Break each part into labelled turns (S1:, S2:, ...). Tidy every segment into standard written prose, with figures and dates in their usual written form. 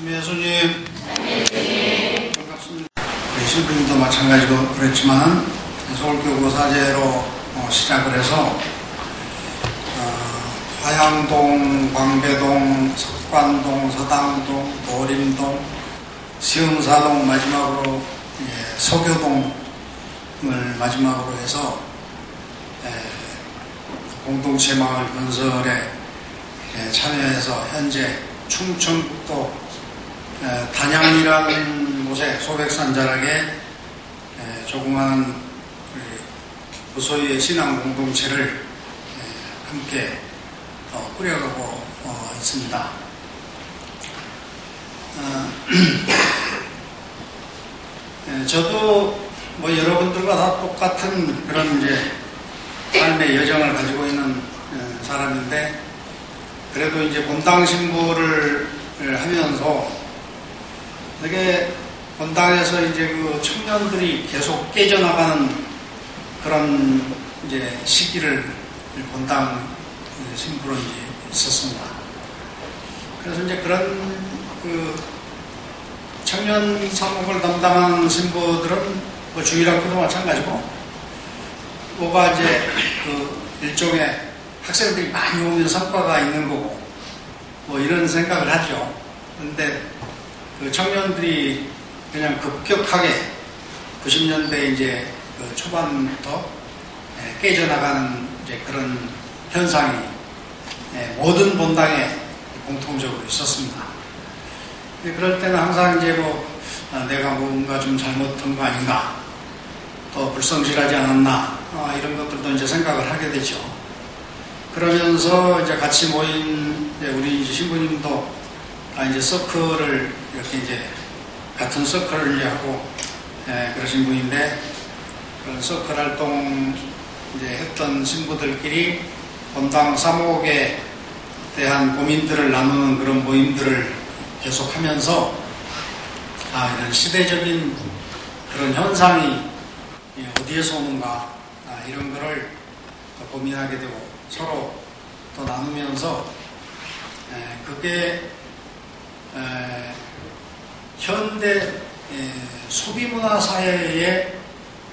S1: 예수님 반갑습니다. 신부님도 마찬가지고 그랬지만 서울교구 사제로 시작을 해서 화양동, 광배동, 석관동, 서당동, 도림동, 시흥사동, 마지막으로 서교동을 마지막으로 해서 공동체 마을 건설에 참여해서 현재 충청북도 단양이라는 곳에 소백산 자락에 조그마한 무소유의 신앙 공동체를 함께 꾸려가고 있습니다. 저도 여러분들과 다 똑같은 그런 삶의 여정을 가지고 있는 사람인데, 그래도 본당 신부를 하면서 되게 본당에서 그 청년들이 계속 깨져나가는 그런 시기를 본당 신부로 있었습니다. 그래서 그런 청년 사목을 담당하는 신부들은 주일학교도 마찬가지고 뭐가 일종의 학생들이 많이 오면 성과가 있는 거고 이런 생각을 하죠. 그런데 청년들이 그냥 급격하게 90년대 초반부터 깨져나가는 그런 현상이 모든 본당에 공통적으로 있었습니다. 그럴 때는 항상 내가 뭔가 좀 잘못한 거 아닌가, 또 불성실하지 않았나, 이런 것들도 생각을 하게 되죠. 그러면서 같이 모인 우리 신부님도 다 서클을 이렇게 같은 서클을 하고 그러신 분인데, 그런 서클 활동 했던 신부들끼리 본당 사목에 대한 고민들을 나누는 그런 모임들을 계속하면서 이런 시대적인 그런 현상이 어디에서 오는가, 이런 거를 고민하게 되고 서로 또 나누면서 그게 현대 소비문화 사회에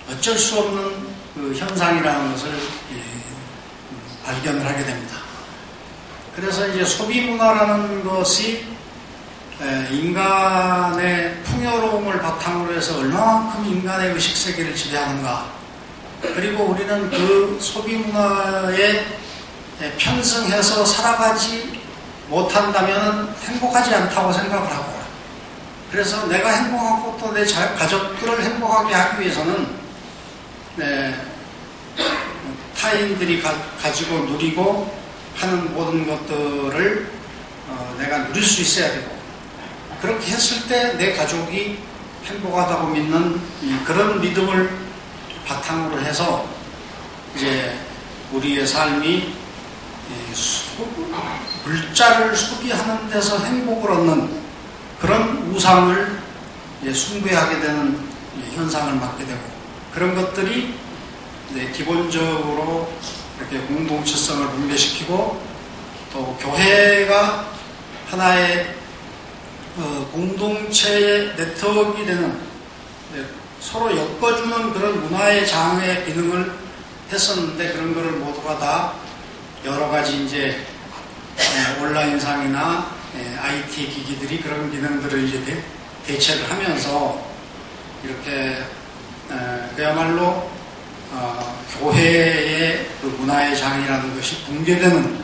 S1: 어쩔 수 없는 그 현상이라는 것을 발견을 하게 됩니다. 그래서 소비문화라는 것이 인간의 풍요로움을 바탕으로 해서 얼마만큼 인간의 의식세계를 지배하는가, 그리고 우리는 그 소비문화에 편승해서 살아가지 못한다면 행복하지 않다고 생각을 하고, 그래서 내가 행복하고 또 내 가족들을 행복하게 하기 위해서는 타인들이 가지고 누리고 하는 모든 것들을 내가 누릴 수 있어야 되고, 그렇게 했을 때 내 가족이 행복하다고 믿는 그런 믿음을 바탕으로 해서 우리의 삶이 물자를 소비하는 데서 행복을 얻는 그런 우상을 숭배하게 되는 현상을 맞게 되고, 그런 것들이 기본적으로 이렇게 공동체성을 분배시키고, 또 교회가 하나의 공동체의 네트워크가 되는, 서로 엮어주는 그런 문화의 장의 기능을 했었는데, 그런 거를 모두가 다 여러 가지 온라인상이나 IT 기기들이 그런 기능들을 대체를 하면서 이렇게 그야말로 교회의 그 문화의 장이라는 것이 붕괴되는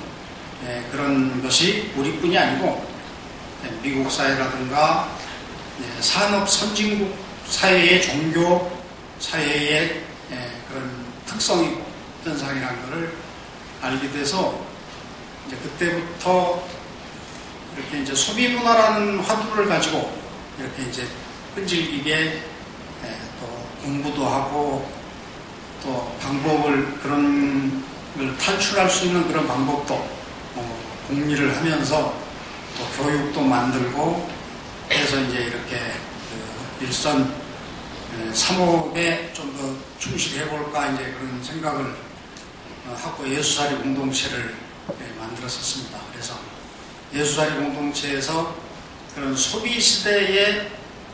S1: 그런 것이 우리뿐이 아니고 미국 사회라든가 산업 선진국 사회의 종교 사회의 그런 특성이고 현상이라는 것을 알게 돼서 그때부터 이렇게 소비문화라는 화두를 가지고 이렇게 끈질기게 또 공부도 하고, 또 방법을, 그런 걸 탈출할 수 있는 그런 방법도 공리를 하면서 또 교육도 만들고 해서 이렇게 일선 사목에 좀 더 충실해 볼까 그런 생각을 하고 예수살이 공동체를 만들었었습니다. 그래서 예수살이 공동체에서 그런 소비 시대에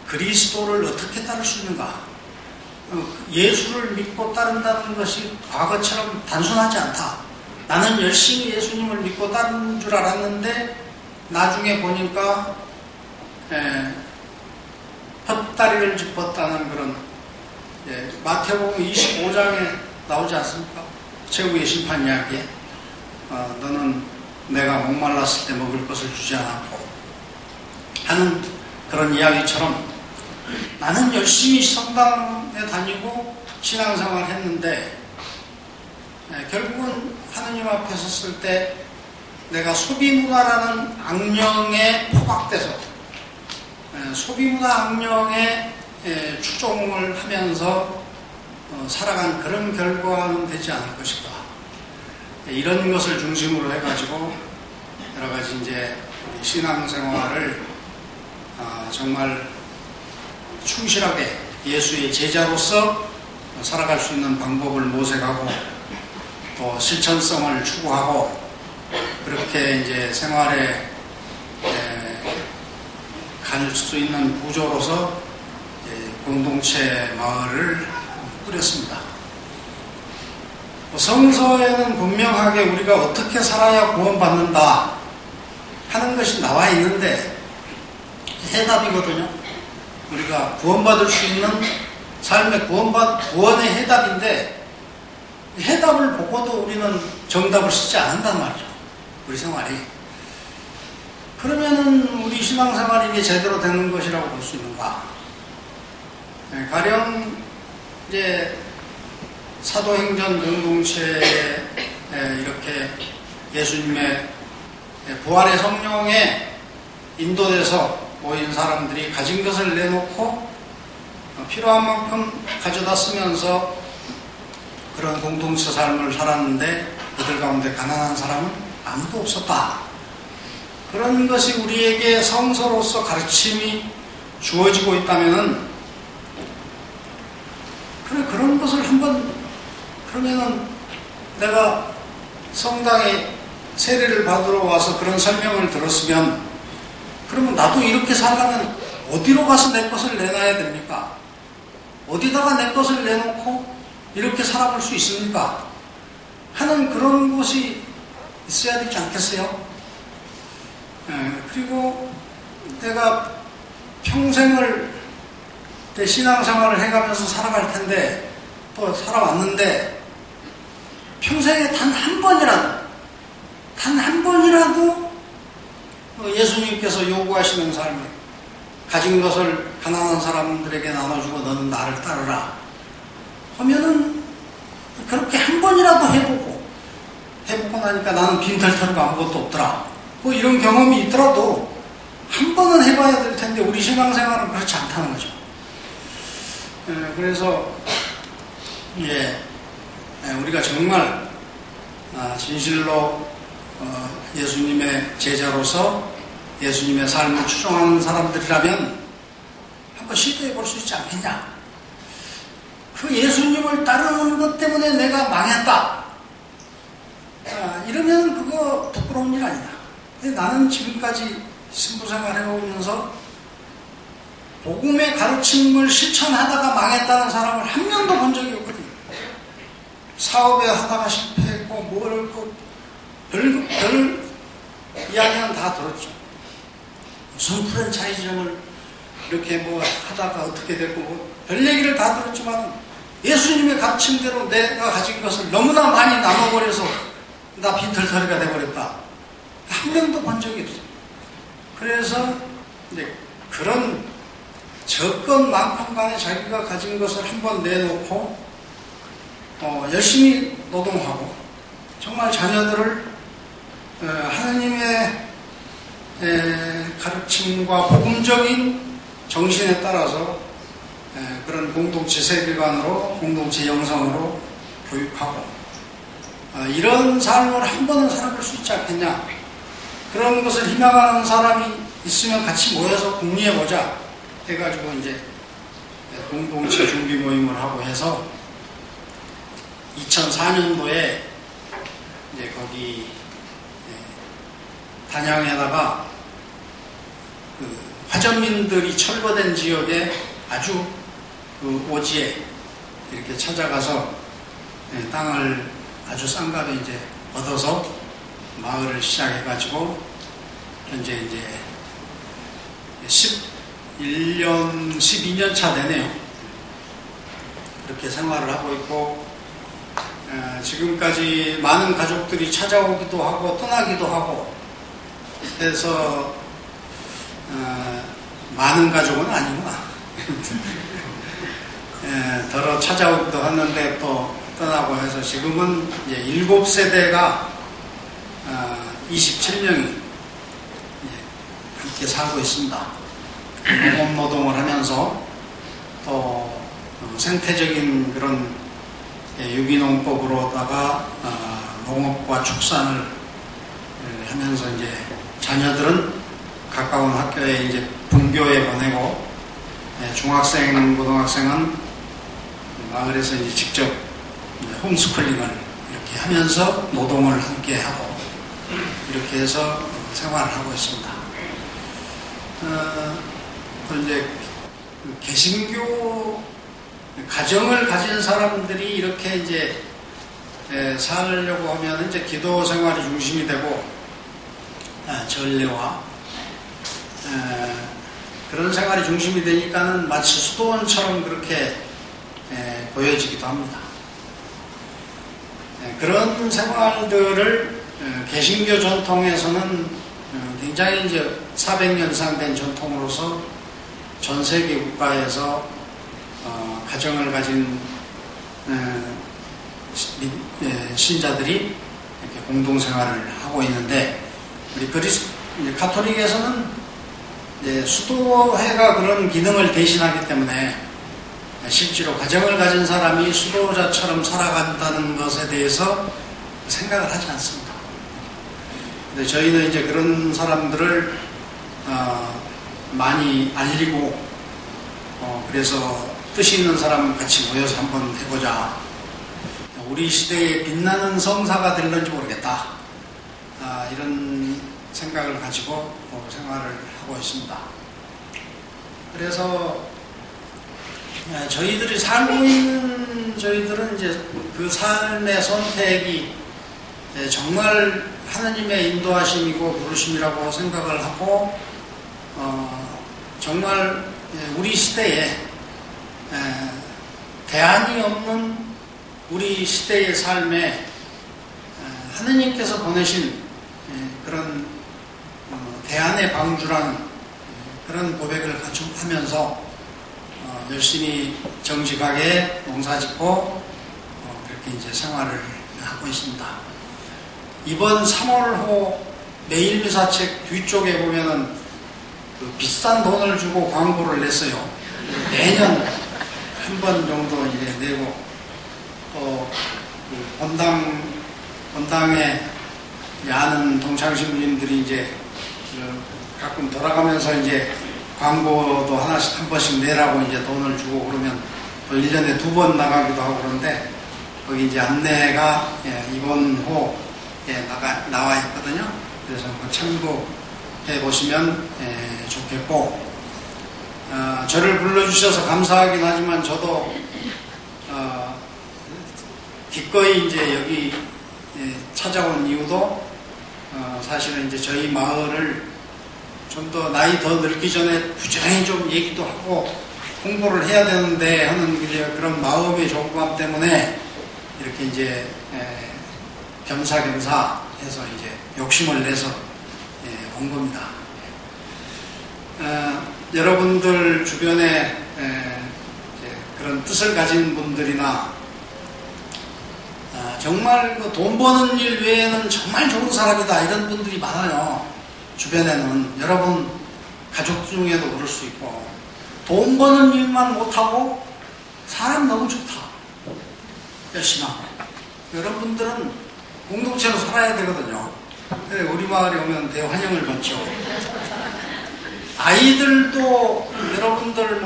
S1: 그리스도를 어떻게 따를 수 있는가? 예수를 믿고 따른다는 것이 과거처럼 단순하지 않다. 나는 열심히 예수님을 믿고 따르는 줄 알았는데 나중에 보니까 헛다리를 짚었다는 그런 마태복음 25장에 나오지 않습니까? 최후의 심판 이야기에 너는 내가 목말랐을 때 먹을 것을 주지 않았고 하는 그런 이야기처럼 나는 열심히 성당에 다니고 신앙생활을 했는데 결국은 하느님 앞에 섰을 때 내가 소비문화라는 악령에 포박돼서 소비문화 악령에 추종을 하면서 살아간 그런 결과는 되지 않을 것인가. 이런 것을 중심으로 해가지고 여러 가지 이제 우리 신앙생활을 정말 충실하게 예수의 제자로서 살아갈 수 있는 방법을 모색하고 또 실천성을 추구하고 그렇게 이제 생활에 갈 수 있는 구조로서 공동체 마을을 꾸렸습니다. 성서에는 분명하게 우리가 어떻게 살아야 구원받는다 하는 것이 나와 있는데 해답이거든요. 우리가 구원받을 수 있는 삶의 구원의 해답인데 해답을 보고도 우리는 정답을 쓰지 않는단 말이죠. 우리 생활이. 그러면은 우리 신앙생활이 이게 제대로 되는 것이라고 볼 수 있는가? 가령 이제 사도행전 공동체에 이렇게 예수님의 부활의 성령에 인도돼서 모인 사람들이 가진 것을 내놓고 필요한 만큼 가져다 쓰면서 그런 공동체 삶을 살았는데 그들 가운데 가난한 사람은 아무도 없었다. 그런 것이 우리에게 성서로서 가르침이 주어지고 있다면은 그래 그런 것을 한번 그러면은 내가 성당에 세례를 받으러 와서 그런 설명을 들었으면 그러면 나도 이렇게 살려면 어디로 가서 내 것을 내놔야 됩니까? 어디다가 내 것을 내놓고 이렇게 살아볼 수 있습니까? 하는 그런 곳이 있어야 되지 않겠어요? 그리고 내가 평생을 내 신앙생활을 해가면서 살아갈 텐데 또 살아왔는데 평생에 단 한 번이라도 예수님께서 요구하시는 삶을 가진 것을 가난한 사람들에게 나눠주고 너는 나를 따르라 하면은 그렇게 한 번이라도 해보고 나니까 나는 빈털터리가 아무것도 없더라 뭐 이런 경험이 있더라도 한 번은 해봐야 될 텐데 우리 신앙생활은 그렇지 않다는 거죠. 그래서 우리가 정말 진실로 예수님의 제자로서 예수님의 삶을 추종하는 사람들이라면 한번 시도해 볼 수 있지 않겠냐. 그 예수님을 따르는 것 때문에 내가 망했다. 이러면 그거 부끄러운 일 아니다. 근데 나는 지금까지 신부생활 해오면서 복음의 가르침을 실천하다가 망했다는 사람을 한 명도 본 적이 없거든요. 사업에 하다가 실패했고 별 이야기는 다 들었죠. 무슨 프랜차이즈점을 이렇게 하다가 어떻게 됐고 별 얘기를 다 들었지만 예수님의 가르침대로 내가 가진 것을 너무나 많이 나눠버려서 나 빈털터리가 돼버렸다. 한 명도 본 적이 없어요. 그래서 이제 그런 적건만큼 간에 자기가 가진 것을 한번 내놓고 열심히 노동하고 정말 자녀들을 하나님의 가르침과 복음적인 정신에 따라서 그런 공동체 세계관으로 공동체 영성으로 교육하고 이런 삶을 한 번은 살아볼 수 있지 않겠냐. 그런 것을 희망하는 사람이 있으면 같이 모여서 궁리해보자 해가지고 이제 공동체 준비 모임을 하고 해서 2004년도에 이제 거기 단양에다가 그 화전민들이 철거된 지역에 아주 그 오지에 이렇게 찾아가서 땅을 아주 싼 값에 이제 얻어서 마을을 시작해가지고 현재 이제 11년, 12년 차 되네요. 그렇게 생활을 하고 있고, 지금까지 많은 가족들이 찾아오기도 하고 떠나기도 하고 해서 많은 가족은 아니구나. 더러 찾아오기도 하는데 또 떠나고 해서 지금은 이제 7세대가 27명이 함께 살고 있습니다. 농업노동을 하면서 또 생태적인 그런 유기농법으로다가 농업과 축산을 하면서 이제 자녀들은 가까운 학교에 이제 분교에 보내고 중학생, 고등학생은 마을에서 이제 직접 홈스쿨링을 이렇게 하면서 노동을 함께 하고 이렇게 해서 생활을 하고 있습니다. 또 이제 개신교 가정을 가진 사람들이 이렇게 이제 살려고 하면 이제 기도 생활이 중심이 되고 전례와 그런 생활이 중심이 되니까는 마치 수도원처럼 그렇게 보여지기도 합니다. 그런 생활들을 개신교 전통에서는 굉장히 이제 400년 이상 된 전통으로서 전 세계 국가에서 가정을 가진 신자들이 이렇게 공동생활을 하고 있는데 우리 가톨릭에서는 이제 수도회가 그런 기능을 대신하기 때문에 실제로 가정을 가진 사람이 수도자처럼 살아간다는 것에 대해서 생각을 하지 않습니다. 근데 저희는 이제 그런 사람들을 많이 알리고 그래서 뜻이 있는 사람 같이 모여서 한번 해보자. 우리 시대에 빛나는 성사가 될런지 모르겠다. 이런 생각을 가지고 생활을 하고 있습니다. 그래서 저희들이 살고 있는 저희들은 이제 그 삶의 선택이 정말 하나님의 인도하심이고 부르심이라고 생각을 하고 정말 우리 시대에 대안이 없는 우리 시대의 삶에 하느님께서 보내신 그런 대안의 방주라는 그런 고백을 하면서 열심히 정직하게 농사짓고 그렇게 이제 생활을 하고 있습니다. 이번 3월호 매일미사책 뒤쪽에 보면은 그 비싼 돈을 주고 광고를 냈어요. 매년 한 번 정도 이제 내고 또 본당에 아는 동창신부님들이 이제 가끔 돌아가면서 이제 광고도 하나씩 한 번씩 내라고 이제 돈을 주고 그러면 또 1년에 2번 나가기도 하고 그러는데 거기 이제 안내가 이번 호에 나와 있거든요. 그래서 참고해 보시면 좋겠고 저를 불러주셔서 감사하긴 하지만 저도 기꺼이 이제 여기 찾아온 이유도 사실은 이제 저희 마을을 좀 더 나이 더 늙기 전에 부지런히 좀 얘기도 하고 홍보를 해야 되는데 하는 그런 마음의 조급함 때문에 이렇게 이제 겸사겸사 해서 이제 욕심을 내서 온 겁니다. 여러분들 주변에 그런 뜻을 가진 분들이나 정말 돈 버는 일 외에는 정말 좋은 사람이다 이런 분들이 많아요. 주변에는 여러분 가족 중에도 그럴 수 있고 돈 버는 일만 못하고 사람 너무 좋다 열심히 하고 여러분들은 공동체로 살아야 되거든요. 우리 마을에 오면 대환영을 받죠. 아이들도 여러분들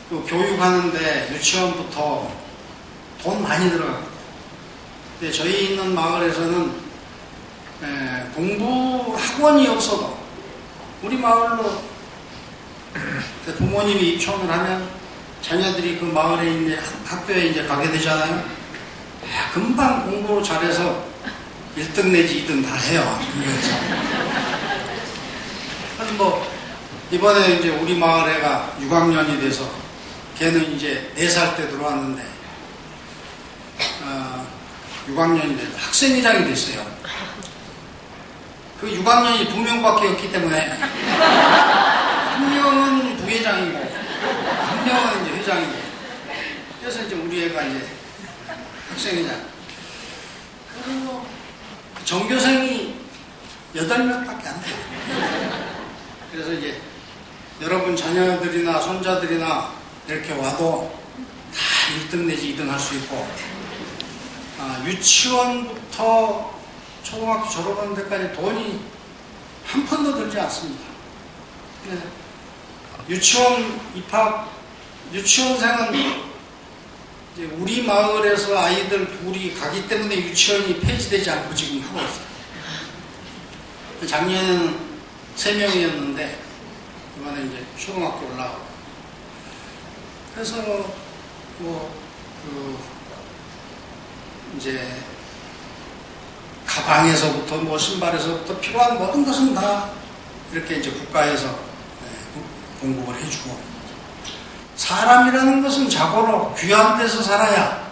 S1: 그 교육하는데 유치원부터 돈 많이 들어가거든요. 근데 저희 있는 마을에서는 공부 학원이 없어도 우리 마을로 부모님이 입촌을 하면 자녀들이 그 마을에 있는 학교에 이제 가게 되잖아요. 금방 공부 잘해서 1등 내지 2등 다 해요. 그래서 뭐 이번에 이제 우리 마을 애가 6학년이 돼서 걔는 이제 4살 때 들어왔는데 6학년이 돼서 학생회장이 됐어요. 그 6학년이 2명밖에 없기 때문에 한 명은 부회장이고 한 명은 이제 회장이고, 그래서 이제 우리 애가 이제 학생회장. 그리고 전교생이 8명밖에 안 돼요. 그래서 이제 여러분 자녀들이나 손자들이나 이렇게 와도 다 1등 내지 2등 할 수 있고, 유치원부터 초등학교 졸업하는 데까지 돈이 한 푼도 들지 않습니다. 유치원 입학, 유치원생은 이제 우리 마을에서 아이들 둘이 가기 때문에 유치원이 폐지되지 않고 지금 하고 있어요. 작년에는 3명이었는데 이번에 이제 초등학교 올라가고, 그래서 이제 가방에서부터 뭐 신발에서부터 필요한 모든 것은 다 이렇게 이제 국가에서 공급을 해주고, 사람이라는 것은 자고로 귀한 데서 살아야,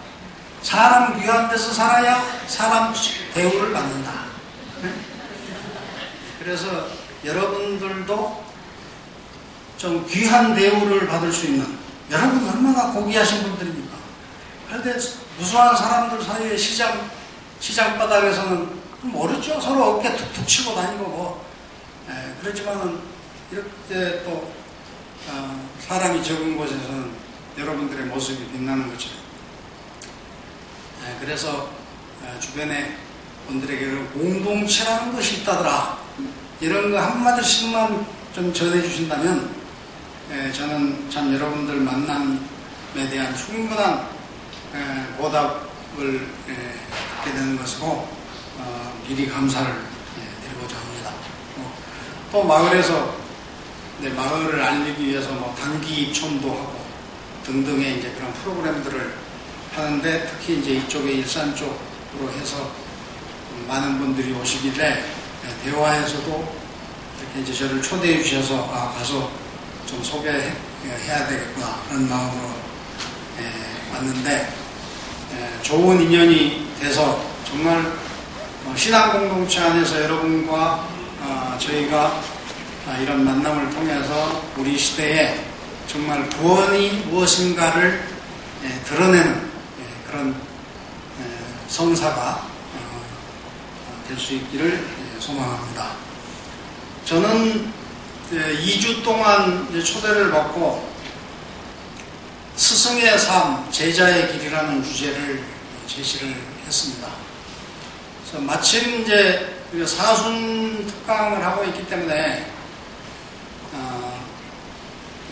S1: 사람 귀한 데서 살아야 사람 대우를 받는다. 그래서 여러분들도 좀 귀한 대우를 받을 수 있는, 여러분 얼마나 고귀하신 분들입니까? 그런데 무수한 사람들 사이에 시장바닥에서는 모르죠. 서로 어깨 툭툭 치고 다니고 뭐. 그렇지만은 이렇게 또 사람이 적은 곳에서는 여러분들의 모습이 빛나는 것처럼. 그래서 주변에 분들에게 공동체라는 것이 있다더라, 이런 거 한마디씩만 좀 전해주신다면 저는 참 여러분들 만남에 대한 충분한 보답을 받게 되는 것이고, 미리 감사를 드리고자 합니다. 또 마을에서 마을을 알리기 위해서 뭐 단기 입촌도 하고 등등의 이제 그런 프로그램들을 하는데, 특히 이제 이쪽에 일산 쪽으로 해서 많은 분들이 오시길래 대화에서도 이렇게 이제 저를 초대해 주셔서 가서 좀 소개해야 되겠구나 그런 마음으로 왔는데, 좋은 인연이 돼서 정말 신앙 공동체 안에서 여러분과 저희가 이런 만남을 통해서 우리 시대에 정말 구원이 무엇인가를 드러내는 그런 성사가 될 수 있기를 소망합니다. 저는 2주 동안 초대를 받고 스승의 삶, 제자의 길이라는 주제를 제시를 했습니다. 그래서 마침 이제 사순 특강을 하고 있기 때문에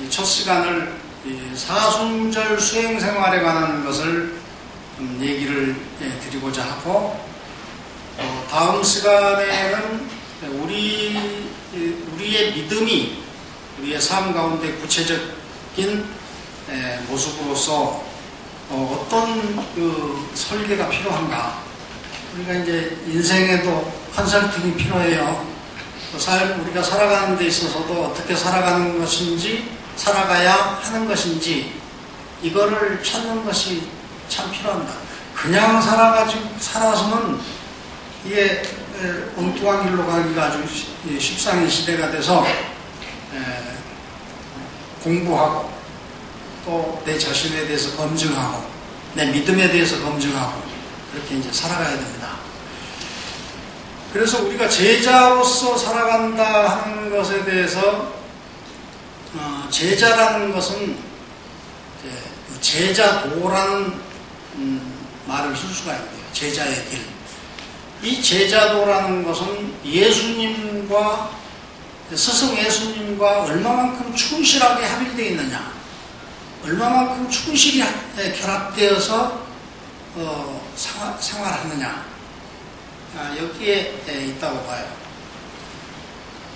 S1: 첫 시간을 사순절 수행생활에 관한 것을 얘기를 드리고자 하고, 다음 시간에는 우리의 믿음이 우리의 삶 가운데 구체적인 모습으로서 어떤 그 설계가 필요한가. 우리가 이제 인생에도 컨설팅이 필요해요. 우리가 살아가는 데 있어서도 어떻게 살아가는 것인지, 살아가야 하는 것인지, 이거를 찾는 것이 참 필요합니다. 그냥 살아서는 이게 엉뚱한 길로 가기가 아주 십상의 시대가 돼서 공부하고 또 내 자신에 대해서 검증하고 내 믿음에 대해서 검증하고 그렇게 이제 살아가야 됩니다. 그래서 우리가 제자로서 살아간다 하는 것에 대해서 제자라는 것은 제자도라는 말을 쓸 수가 있고요. 제자의 길. 이 제자도라는 것은 예수님과 스승 예수님과 얼마만큼 충실하게 합일되어 있느냐, 얼마만큼 충실히 결합되어서 생활하느냐, 여기에 있다고 봐요.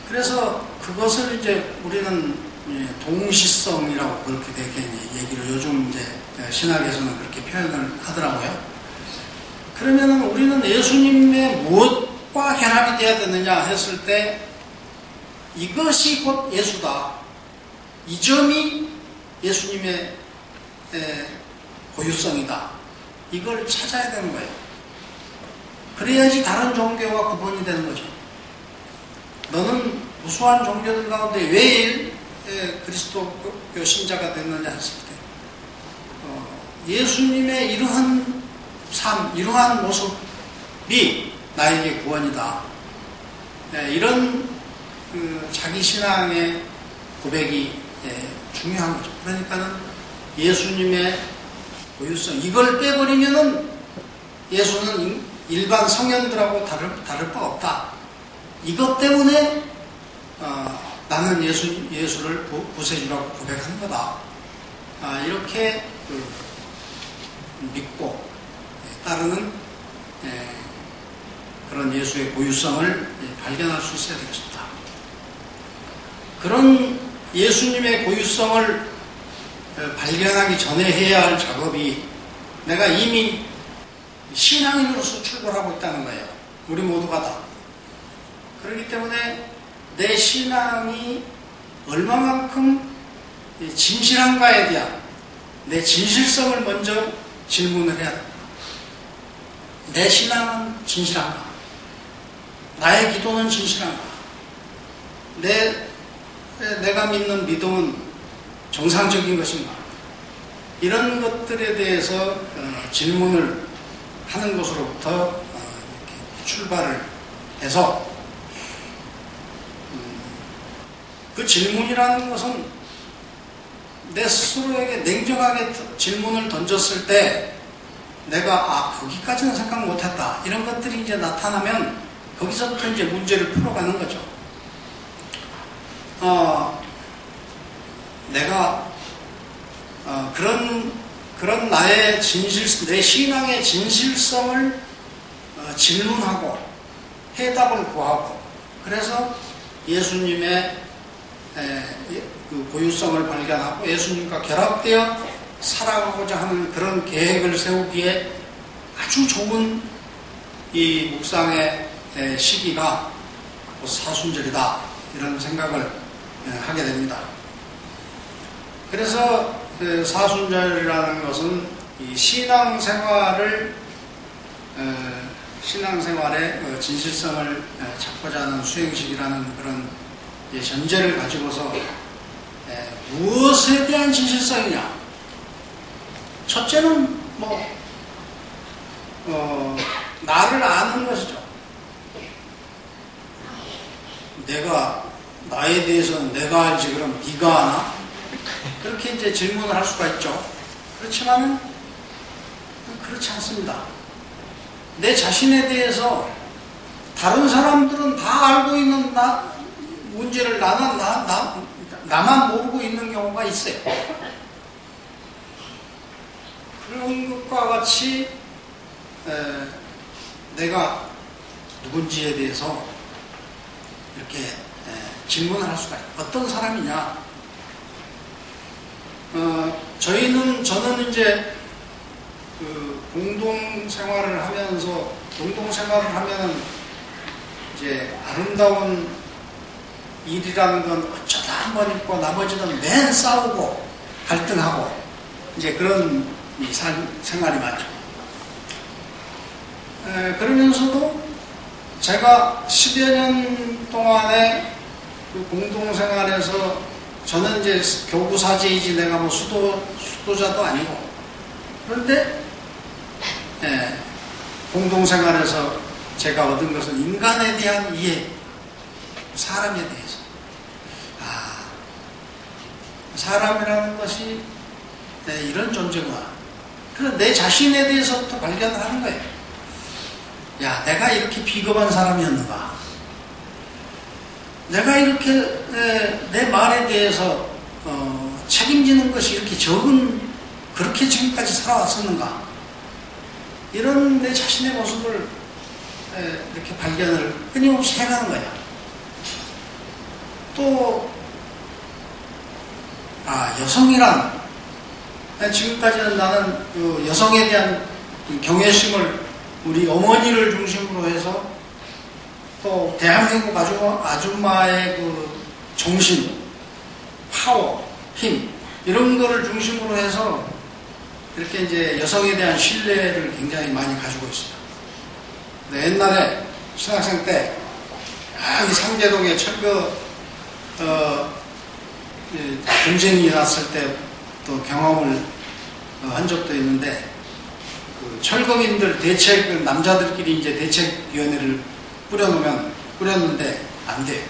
S1: 그래서 그것을 이제 우리는 동시성이라고 그렇게 되게 얘기를 요즘 이제 신학에서는 그렇게 표현을 하더라고요. 그러면은 우리는 예수님의 무엇과 결합이 되어야 되느냐 했을 때 이것이 곧 예수다. 이 점이 예수님의 고유성이다. 이걸 찾아야 되는 거예요. 그래야지 다른 종교와 구분이 되는 거죠. 너는 무수한 종교들 가운데 왜 그리스도교 신자가 됐느냐 했을 때 예수님의 이러한 삶, 이러한 모습이 나에게 구원이다. 이런 자기 신앙의 고백이 중요한 거죠. 그러니까는 예수님의 고유성, 이걸 빼버리면은 예수는 일반 성현들하고 다를 바 없다. 이것 때문에 나는 예수를 구세주라고 고백하는 거다. 이렇게 믿고 따르는 그런 예수의 고유성을 발견할 수 있어야 되겠습니다. 그런 예수님의 고유성을 발견하기 전에 해야 할 작업이 내가 이미 신앙인으로서 출발하고 있다는 거예요. 우리 모두가 다. 그렇기 때문에 내 신앙이 얼마만큼 진실한가에 대한 내 진실성을 먼저 질문을 해야 됩니다. 내 신앙은 진실한가? 나의 기도는 진실한가? 내가 믿는 믿음은 정상적인 것인가? 이런 것들에 대해서 질문을 하는 것으로부터 이렇게 출발을 해서 그 질문이라는 것은 내 스스로에게 냉정하게 질문을 던졌을 때 내가 거기까지는 생각 못했다 이런 것들이 이제 나타나면 거기서부터 이제 문제를 풀어가는 거죠. 내가 그런 나의 내 신앙의 진실성을 질문하고 해답을 구하고 그래서 예수님의 그 고유성을 발견하고 예수님과 결합되어 살아가고자 하는 그런 계획을 세우기에 아주 좋은 이 묵상의 시기가 사순절이다 이런 생각을 하게 됩니다. 그래서 사순절이라는 것은 이 신앙생활의 진실성을 찾고자 하는 수행식이라는 그런 전제를 가지고서 무엇에 대한 진실성이냐? 첫째는 나를 아는 것이죠. 나에 대해서는 내가 알지 그럼 네가 아나? 그렇게 이제 질문을 할 수가 있죠. 그렇지만은 그렇지 않습니다. 내 자신에 대해서 다른 사람들은 다 알고 있는 문제를 나만 모르고 있는 경우가 있어요. 그런 것과 같이 내가 누군지에 대해서 이렇게 질문을 할 수가 있어요. 어떤 사람이냐? 저는 이제 공동생활을 하면은 이제 아름다운 일이라는 건 어쩌다 한 번 있고 나머지는 맨 싸우고 갈등하고 이제 그런 생활이 많죠. 그러면서도 제가 10여 년 동안의 그 공동생활에서 저는 이제 교구사제이지 내가 수도자도 아니고 그런데 공동생활에서 제가 얻은 것은 인간에 대한 이해, 사람에 대해서 사람이라는 것이 이런 존재구나. 그래서 내 자신에 대해서부터 발견을 하는 거예요. 야, 내가 이렇게 비겁한 사람이었는가? 내가 이렇게 내 말에 대해서 책임지는 것이 이렇게 그렇게 지금까지 살아왔었는가? 이런 내 자신의 모습을 이렇게 발견을 끊임없이 해가는 거야. 또 여성이란 지금까지는 나는 그 여성에 대한 경외심을 우리 어머니를 중심으로 해서 또 대한민국 아줌마의 그 정신, 파워, 힘 이런 거를 중심으로 해서 이렇게 이제 여성에 대한 신뢰를 굉장히 많이 가지고 있습니다. 근데 옛날에 신학생 때 이 상계동에 철거 분쟁이 났을 때 또 경험을 한 적도 있는데 그 철거민들 대책 남자들끼리 이제 대책위원회를 꾸렸는데 안 돼요.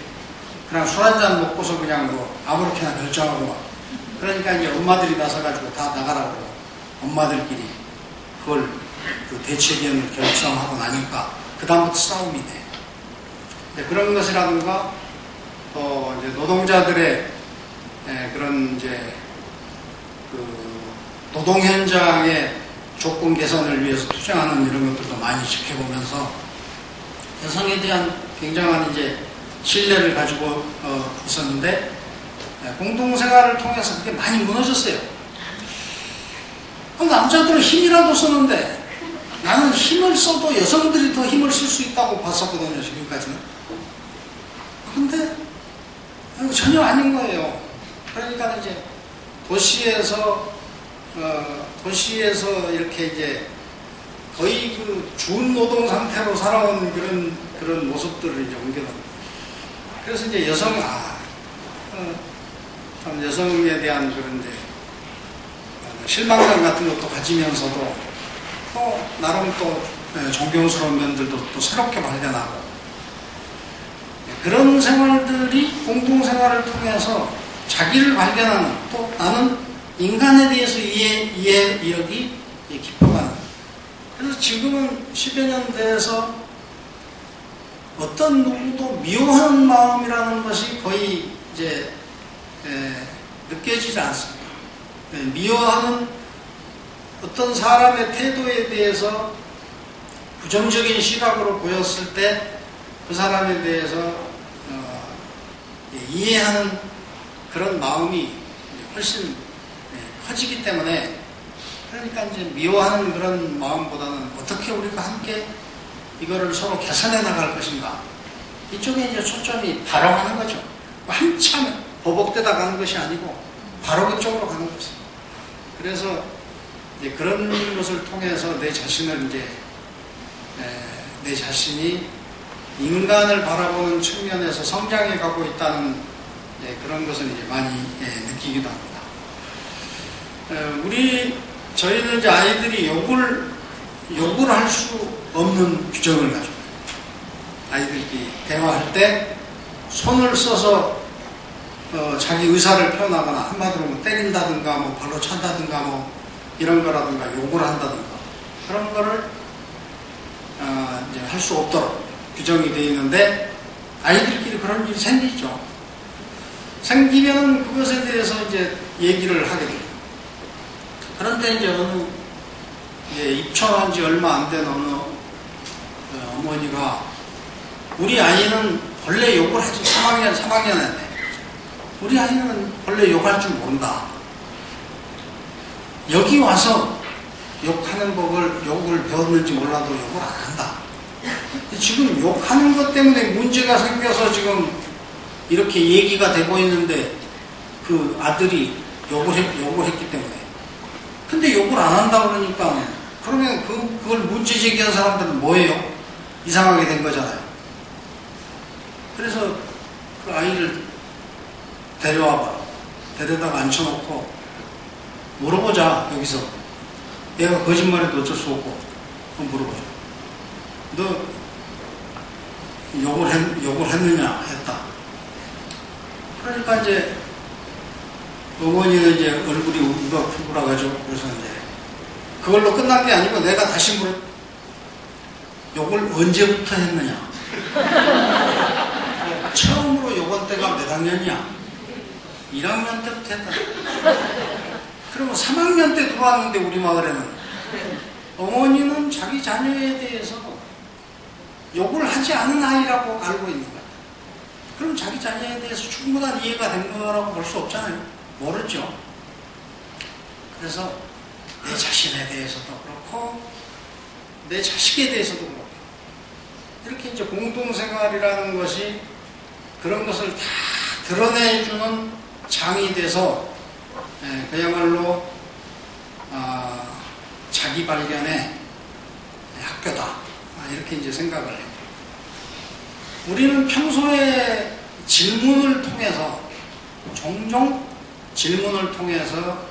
S1: 그냥 술 한잔 먹고서 그냥 뭐 아무렇게나 결정하고 그러니까 이제 엄마들이 나서가지고 다 나가라고 엄마들끼리 그걸 그 대책위원회를 결정하고 나니까 그 다음부터 싸움이 돼. 그런 것이라든가 또 이제 노동자들의 그런 이제 그 노동 현장의 조건 개선을 위해서 투쟁하는 이런 것들도 많이 지켜보면서 여성에 대한 굉장한 이제 신뢰를 가지고 있었는데 공동생활을 통해서 그게 많이 무너졌어요. 남자들은 힘이라도 쓰는데 나는 힘을 써도 여성들이 더 힘을 쓸 수 있다고 봤었거든요, 지금까지는. 근데 전혀 아닌 거예요. 그러니까 이제 도시에서 이렇게 이제 거의 그 준노동 상태로 살아온 그런 모습들을 이제 옮겨놓은. 그래서 이제 참 여성에 대한 그런 이제 실망감 같은 것도 가지면서도 또 나름 또 존경스러운 면들도 또 새롭게 발견하고 그런 생활들이 공동생활을 통해서 자기를 발견하는 또 나는 인간에 대해서 이해력이 깊어가는. 그래서 지금은 10여 년 돼서 어떤 누구도 미워하는 마음이라는 것이 거의 이제 느껴지지 않습니다. 미워하는 어떤 사람의 태도에 대해서 부정적인 시각으로 보였을 때 그 사람에 대해서 이해하는 그런 마음이 훨씬 커지기 때문에 그러니까 이제 미워하는 그런 마음보다는 어떻게 우리가 함께 이거를 서로 개선해 나갈 것인가 이쪽에 이제 초점이 바로 가는 거죠. 한참 버벅대다 가는 것이 아니고 바로 그쪽으로 가는 것이죠. 그래서 이제 그런 것을 통해서 내 자신을 이제 내 자신이 인간을 바라보는 측면에서 성장해 가고 있다는 그런 것을 이제 많이 느끼기도 합니다. 저희는 이제 아이들이 욕을 할 수 없는 규정을 가지고 아이들끼리 대화할 때 손을 써서 자기 의사를 표현하거나 한마디로 뭐 때린다든가 뭐 발로 찬다든가 뭐 이런 거라든가 욕을 한다든가 그런 거를 이제 할 수 없도록 규정이 되어 있는데 아이들끼리 그런 일이 생기죠. 생기면은 그것에 대해서 이제 얘기를 하게 돼요. 그런데 이제 입촌한 지 얼마 안 된 어느 어머니가 우리 아이는 원래 욕을 하지 3학년인데 우리 아이는 원래 욕할 줄 모른다. 여기 와서 욕하는 욕을 배웠는지 몰라도 욕을 안 한다. 지금 욕하는 것 때문에 문제가 생겨서 지금 이렇게 얘기가 되고 있는데 그 아들이 욕을 했기 때문에. 근데 욕을 안 한다 그러니까 그러면 그걸 문제 제기한 사람들은 뭐예요? 이상하게 된 거잖아요. 그래서 그 아이를 데려와봐. 데려다가 앉혀놓고 물어보자. 여기서 얘가 거짓말해도 어쩔 수 없고 물어보자. 너 욕을 했느냐? 했다. 그러니까 이제 어머니는 이제 얼굴이 우글우글해가지고 그래서 이제 그걸로 끝난 게 아니고 내가 다시 욕을 언제부터 했느냐? 처음으로 욕한 때가 몇 학년이야? 1학년 때부터 했다. 그러면 3학년 때 들어왔는데 우리 마을에는 어머니는 자기 자녀에 대해서 욕을 하지 않은 아이라고 알고 있는 거야. 그럼 자기 자녀에 대해서 충분한 이해가 된 거라고 볼 수 없잖아요. 모르죠. 그래서 내 자신에 대해서도 그렇고 내 자식에 대해서도 그렇고 이렇게 이제 공동생활이라는 것이 그런 것을 다 드러내주는 장이 돼서 그야말로 자기 발견의 학교다 이렇게 이제 생각을 해요. 우리는 평소에 질문을 통해서 종종 질문을 통해서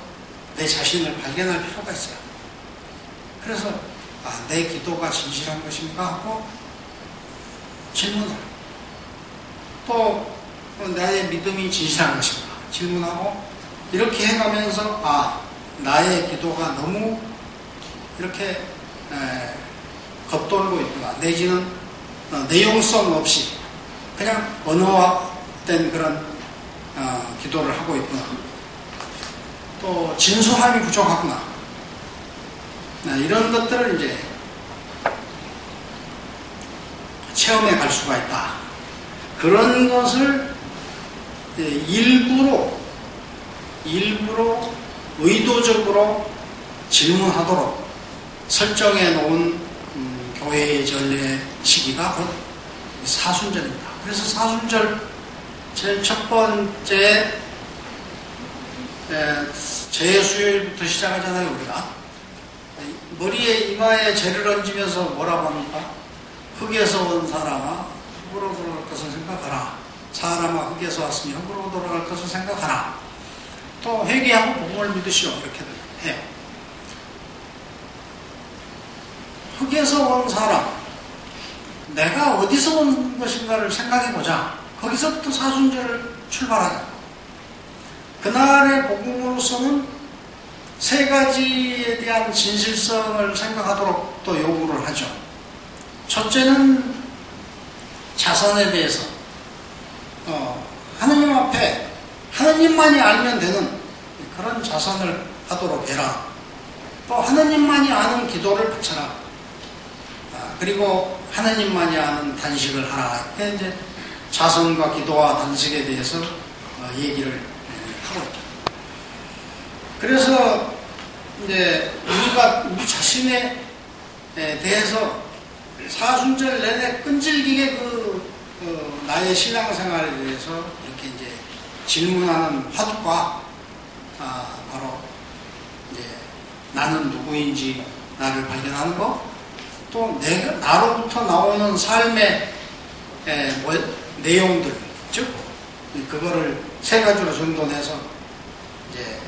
S1: 내 자신을 발견할 필요가 있어요. 그래서 내 기도가 진실한 것인가 하고 질문을 또 나의 믿음이 진실한 것인가 질문하고 이렇게 해가면서 나의 기도가 너무 이렇게 겉돌고 있구나 내지는 내용성 없이 그냥 언어화된 그런 기도를 하고 있구나 또 진솔함이 부족하구나 이런 것들을 이제 체험해 갈 수가 있다. 그런 것을 일부러 의도적으로 질문하도록 설정해 놓은 교회의 전례 시기가 곧 사순절입니다. 그래서 사순절 제일 첫 번째 제수요일부터 시작하잖아요. 우리가 머리에 이마에 재를 얹으면서 뭐라고 합니까? 흙에서 온 사람아 흙으로 돌아갈 것을 생각하라. 사람아 흙에서 왔으니 흙으로 돌아갈 것을 생각하라. 또 회개하고 복음을 믿으시오. 이렇게 해요. 흙에서 온 사람 내가 어디서 온 것인가를 생각해보자. 거기서부터 사순절을 출발하자. 그날의 복음으로서는 세 가지에 대한 진실성을 생각하도록 또 요구를 하죠. 첫째는 자선에 대해서 하느님 앞에 하느님만이 알면 되는 그런 자선을 하도록 해라. 또 하느님만이 아는 기도를 바쳐라. 그리고 하느님만이 아는 단식을 하라. 이게 이제 자선과 기도와 단식에 대해서 얘기를 하고 있다. 그래서 이제 우리 자신에 대해서 사순절 내내 끈질기게 나의 신앙생활에 대해서 이렇게 이제 질문하는 화두가 바로 이제 나는 누구인지 나를 발견하는 거, 또 나로부터 나오는 삶의 내용들, 즉 그거를 세 가지로 정돈해서 이제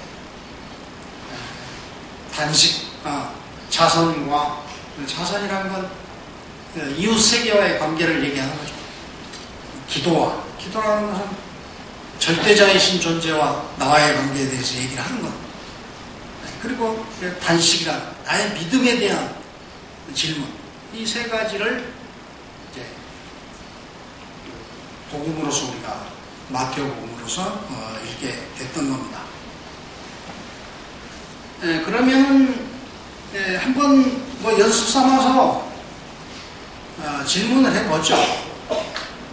S1: 단식, 자선과 자선이라는 건 이웃 세계와의 관계를 얘기하는 거죠. 기도라는 것은 절대자이신 존재와 나와의 관계에 대해서 얘기를 하는 것. 그리고 단식이란 나의 믿음에 대한 질문. 이 세 가지를 이제 복음으로서 우리가 마태오 복음으로서 읽게 됐던 겁니다. 그러면은 한번 연습 삼아서 질문을 해보죠.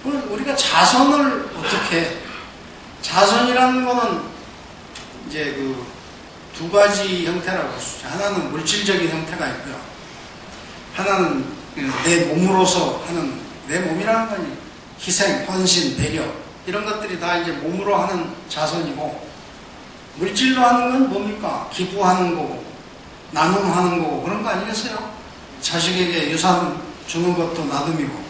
S1: 우리가 자선을 어떻게? 자선이라는 거는 이제 두 가지 형태라고 할 수 있죠. 하나는 물질적인 형태가 있고요. 하나는 내 몸으로서 하는, 내 몸이라는 건 희생, 헌신, 배려 이런 것들이 다 이제 몸으로 하는 자선이고, 물질로 하는 건 뭡니까? 기부하는 거고 나눔하는 거고 그런 거 아니겠어요? 자식에게 유산 주는 것도 나눔이고.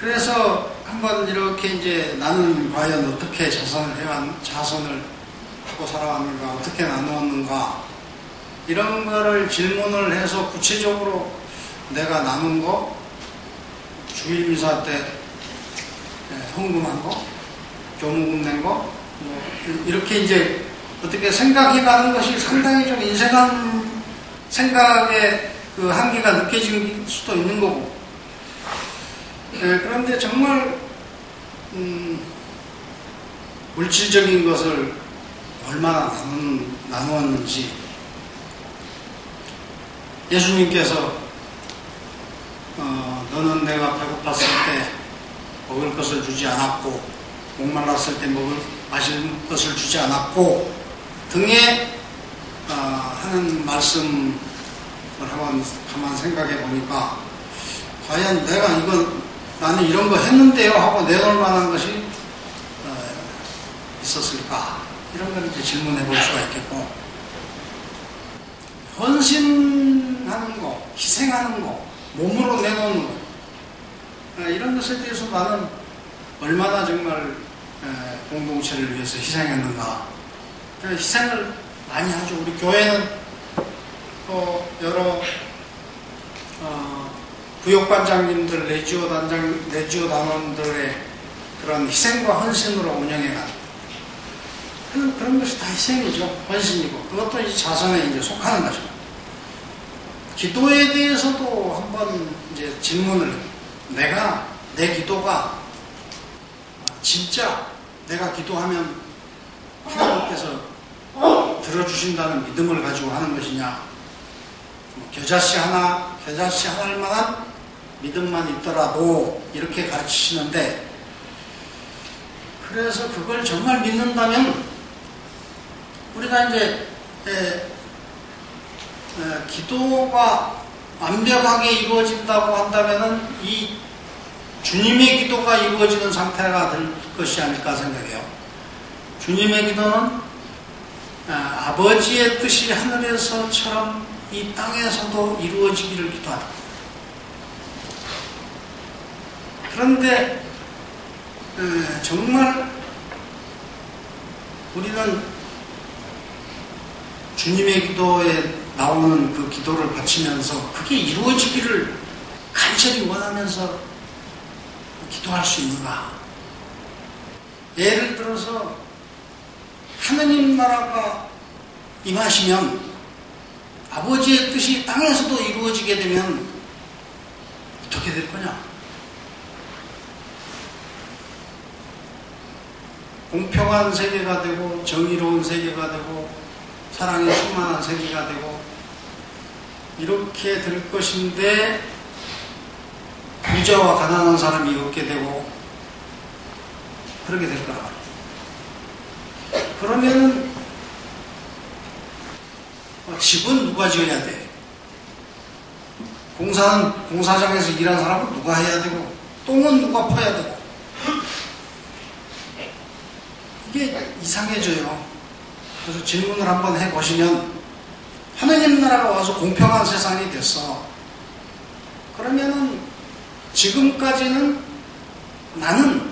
S1: 그래서 한번 이렇게 이제 나는 과연 어떻게 자선을 하고 살아왔는가, 어떻게 나누었는가, 이런 거를 질문을 해서 구체적으로 내가 나눈 거, 주일 미사 때 헌금한 거, 교무금 낸 거, 이렇게 이제 어떻게 생각해 가는 것이 상당히 좀 인생한 생각의 한계가 느껴질 수도 있는 거고. 그런데 정말 물질적인 것을 얼마나 나누었는지, 예수님께서 너는 내가 배고팠을 때 먹을 것을 주지 않았고, 목말랐을 때 마실 것을 주지 않았고 등에 하는 말씀을 한번 가만 생각해 보니까, 과연 나는 이런 거 했는데요 하고 내놓을 만한 것이 있었을까? 이런 걸 이제 질문해 볼 수가 있겠고, 헌신하는 거, 희생하는 거, 몸으로 내놓는 거, 이런 것에 대해서 나는 얼마나 정말 공동체를 위해서 희생했는가. 희생을 많이 하죠. 우리 교회는 여러 구역반장님들, 내지오 단원들의 그런 희생과 헌신으로 운영해가는 그런 것이 다 희생이죠. 헌신이고, 그것도 이제 자선에 이제 속하는 거죠. 기도에 대해서도 한번 이제 질문을, 내 기도가 진짜 내가 기도하면 하나님께서 들어주신다는 믿음을 가지고 하는 것이냐, 겨자씨 하나할 만한 믿음만 있더라도 이렇게 가르치시는데, 그래서 그걸 정말 믿는다면 우리가 이제 기도가 완벽하게 이루어진다고 한다면은 이 주님의 기도가 이루어지는 상태가 될 것이 아닐까 생각해요. 주님의 기도는 아버지의 뜻이 하늘에서처럼 이 땅에서도 이루어지기를 기도하다. 그런데 정말 우리는 주님의 기도에 나오는 그 기도를 바치면서 그게 이루어지기를 간절히 원하면서 기도할 수 있는가? 예를 들어서 하느님 나라가 임하시면, 아버지의 뜻이 땅에서도 이루어지게 되면 어떻게 될 거냐? 공평한 세계가 되고, 정의로운 세계가 되고, 사랑에 충만한 세계가 되고, 이렇게 될 것인데 부자와 가난한 사람이 없게 되고 그렇게 될 거라 말이에요. 그러면은 집은 누가 지어야 돼? 공사장에서 일하는 사람은 누가 해야 되고, 똥은 누가 퍼야 되고, 이게 이상해져요. 그래서 질문을 한번 해보시면, 하느님 나라가 와서 공평한 세상이 됐어. 그러면은 지금까지는 나는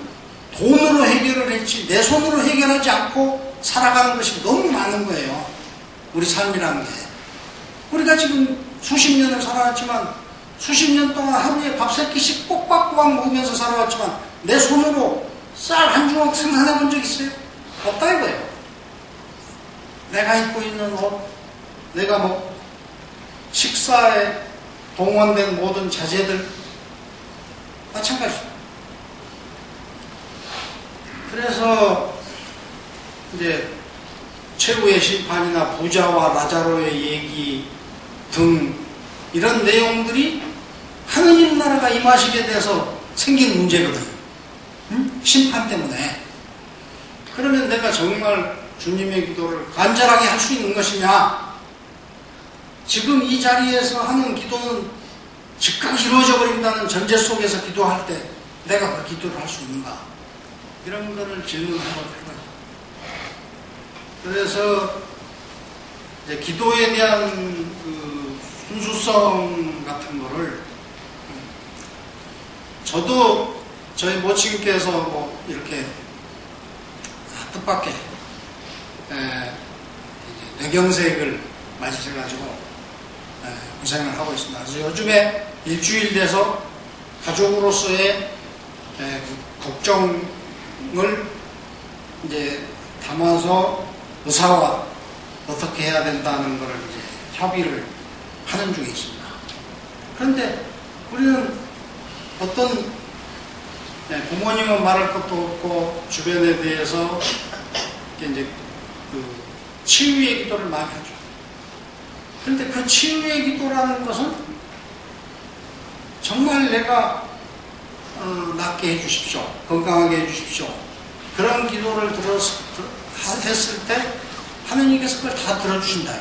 S1: 돈으로 해결을 했지 내 손으로 해결하지 않고 살아가는 것이 너무 많은 거예요. 우리 삶이라는 게. 우리가 지금 수십 년을 살아왔지만, 수십 년 동안 하루에 밥 세 끼씩 꼬박꼬박 먹으면서 살아왔지만 내 손으로 쌀 한 주먹 생산해 본 적 있어요? 없다 이거예요. 내가 입고 있는 옷, 내가 식사에 동원된 모든 자재들 마찬가지죠. 그래서 이제 최후의 심판이나 부자와 라자로의 얘기 등 이런 내용들이 하느님 나라가 임하시게 돼서 생긴 문제거든요. 심판 때문에. 그러면 내가 정말 주님의 기도를 간절하게 할 수 있는 것이냐? 지금 이 자리에서 하는 기도는 즉각 이루어져 버린다는 전제 속에서 기도할 때 내가 그 기도를 할 수 있는가? 이런 거를 질문해 볼 필요가 있어요. 그래서 이제 기도에 대한 그 순수성 같은 거를, 저도 저희 모친께서 이렇게 뜻밖의 뇌경색을 맞으셔가지고 고생을 하고 있습니다. 그래서 요즘에 일주일 돼서 가족으로서의 걱정을 이제 담아서 의사와 어떻게 해야 된다는 것을 이제 협의를 하는 중에 있습니다. 그런데 우리는 어떤 부모님은 말할 것도 없고 주변에 대해서 이제 그 치유의 기도를 많이 하죠. 그런데 그 치유의 기도라는 것은 정말 내가 갖게 해주십시오. 건강하게 해주십시오. 그런 기도를 했을 때 하느님께서 그걸 다 들어주신다.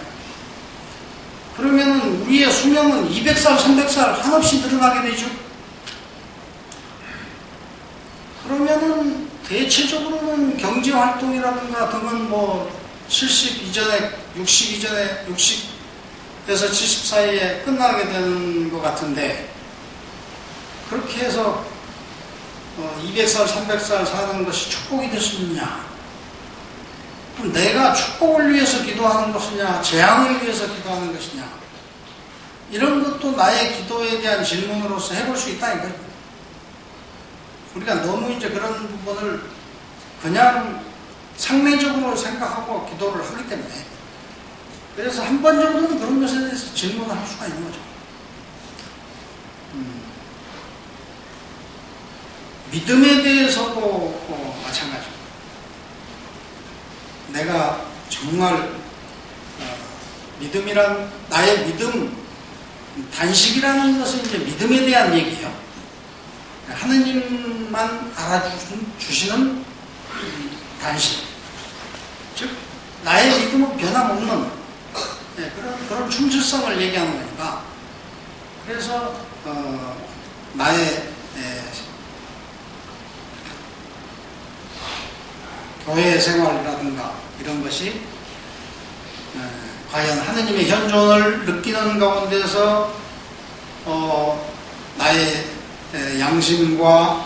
S1: 그러면은 우리의 수명은 200살, 300살 한없이 늘어나게 되죠. 그러면은 대체적으로는 경제활동이라든가 등은 뭐 70 이전에, 60 이전에, 60에서 70 사이에 끝나게 되는 것 같은데, 그렇게 해서 200살, 300살 사는 것이 축복이 될 수 있느냐? 그럼 내가 축복을 위해서 기도하는 것이냐, 재앙을 위해서 기도하는 것이냐? 이런 것도 나의 기도에 대한 질문으로서 해볼 수 있다 이거예요. 우리가 너무 이제 그런 부분을 그냥 상례적으로 생각하고 기도를 하기 때문에, 그래서 한 번 정도는 그런 것에 대해서 질문을 할 수가 있는 거죠. 믿음에 대해서도 마찬가지입니다. 내가 정말 믿음이란, 나의 믿음, 단식이라는 것은 이제 믿음에 대한 얘기예요. 하느님만 알아주시는 단식. 즉, 나의 믿음은 변함없는 그런 충실성을 얘기하는 거니까. 그래서 나의 교회 생활이라든가 이런 것이 과연 하느님의 현존을 느끼는 가운데서 나의 양심과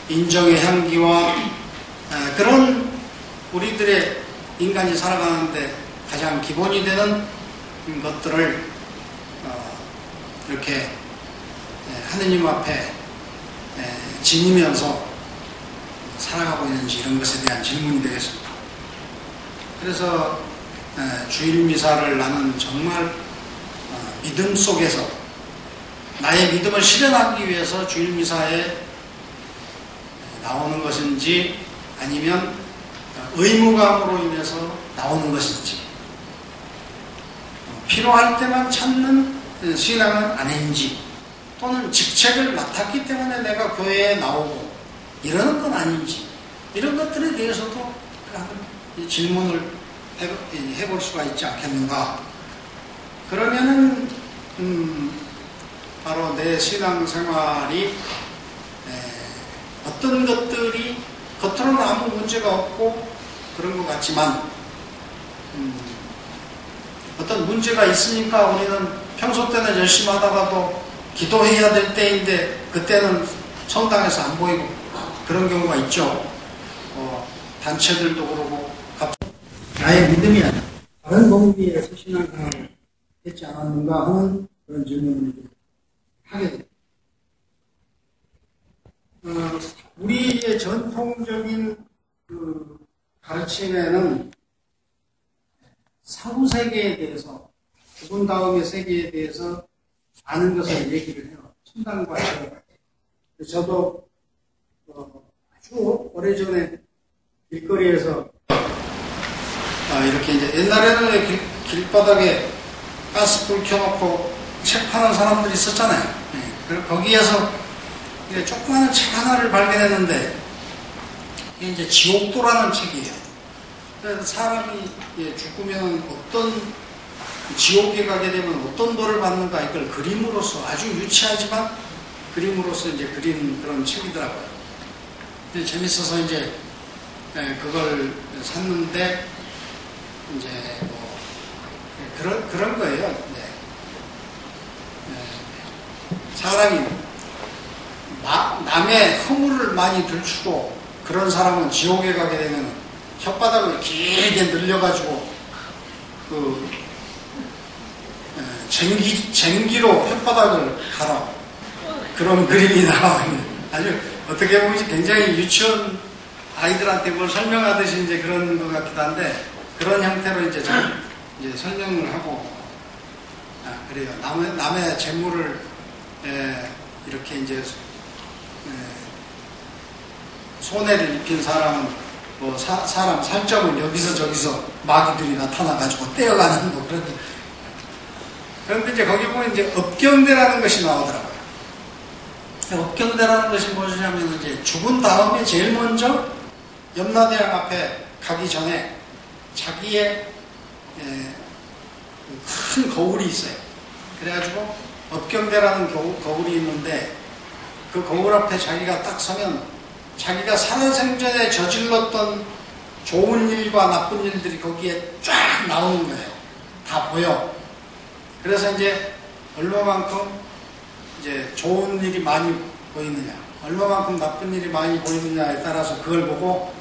S1: 인정의 향기와 그런 우리들의 인간이 살아가는데 가장 기본이 되는 것들을 이렇게 하느님 앞에 지니면서 살아가고 있는지, 이런 것에 대한 질문이 되겠습니다. 그래서 주일미사를 나는 정말 믿음 속에서 나의 믿음을 실현하기 위해서 주일미사에 나오는 것인지, 아니면 의무감으로 인해서 나오는 것인지, 필요할 때만 찾는 신앙은 아닌지, 또는 직책을 맡았기 때문에 내가 교회에 나오고 이러는 건 아닌지, 이런 것들에 대해서도 질문을 해볼 수가 있지 않겠는가. 그러면은 바로 내 신앙생활이 어떤 것들이 겉으로는 아무 문제가 없고 그런 것 같지만 어떤 문제가 있으니까 우리는 평소 때는 열심히 하다가도 기도해야 될 때인데 그때는 성당에서 안 보이고 그런 경우가 있죠. 단체들도 그러고 나의 믿음이 아니라 다른 범위에서 신앙생활을 했지 않았는가 하는 그런 질문을 하게 됩니다. 우리의 전통적인 그 가르침에는 사후 세계에 대해서, 죽은 다음의 세계에 대해서 아는 것을 얘기를 해요. 천당과 지옥. 저도 아주 오래전에 길거리에서 이렇게 이제 옛날에는 길바닥에 가스불 켜놓고 책 파는 사람들이 있었잖아요. 그래서 거기에서 조그마한 책 하나를 발견했는데 이게 이제 지옥도라는 책이에요. 그래서 사람이 죽으면 어떤 지옥에 가게 되면 어떤 도를 받는가, 이걸 그림으로써, 아주 유치하지만 그림으로써 이제 그린 그런 책이더라고요. 근데 재밌어서 이제 그걸 샀는데 이제 뭐 그런 거예요. 사람이 남의 허물을 많이 들추고 그런 사람은 지옥에 가게 되면 혓바닥을 길게 늘려가지고 그 쟁기로 혓바닥을 갈아, 그런 그림이 나와요. 아주 어떻게 보면 굉장히 유치원 아이들한테 뭘 설명하듯이 이제 그런 것 같기도 한데, 그런 형태로 이제 설명을 하고, 그래요. 남의 재물을 이렇게 이제 손해를 입힌 사람은 뭐 사람 살점을 여기서 저기서 마귀들이 나타나가지고 떼어가는 거, 그런. 그런데 이제 거기 보면 이제 업경대라는 것이 나오더라고요. 업경대라는 것이 무엇이냐면 이제 죽은 다음에 제일 먼저 염라대왕 앞에 가기 전에 자기의 큰 거울이 있어요. 그래가지고 업경대라는 거울이 있는데 그 거울 앞에 자기가 딱 서면 자기가 살아생전에 저질렀던 좋은 일과 나쁜 일들이 거기에 쫙 나오는 거예요. 다 보여. 그래서 이제 얼마만큼 이제 좋은 일이 많이 보이느냐, 얼마만큼 나쁜 일이 많이 보이느냐에 따라서 그걸 보고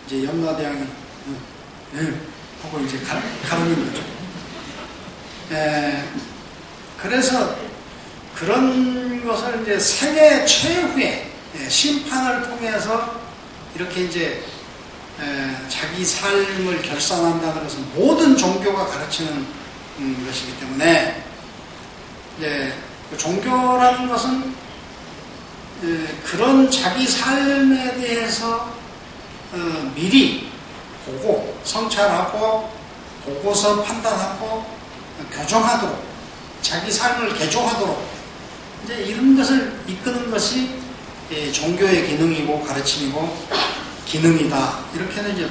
S1: 이제 염라대왕이 하고 이제 가르는 거죠. 그래서 그런 것을 이제 생애 최후에 심판을 통해서 이렇게 이제 자기 삶을 결산한다는 것은 모든 종교가 가르치는 것이기 때문에 이제 그 종교라는 것은 그런 자기 삶에 대해서 미리 보고 성찰하고 보고서 판단하고 교정하도록 자기 삶을 개조하도록 이제 이런 것을 이끄는 것이 종교의 기능이고 가르침이고 기능이다. 이렇게는 이제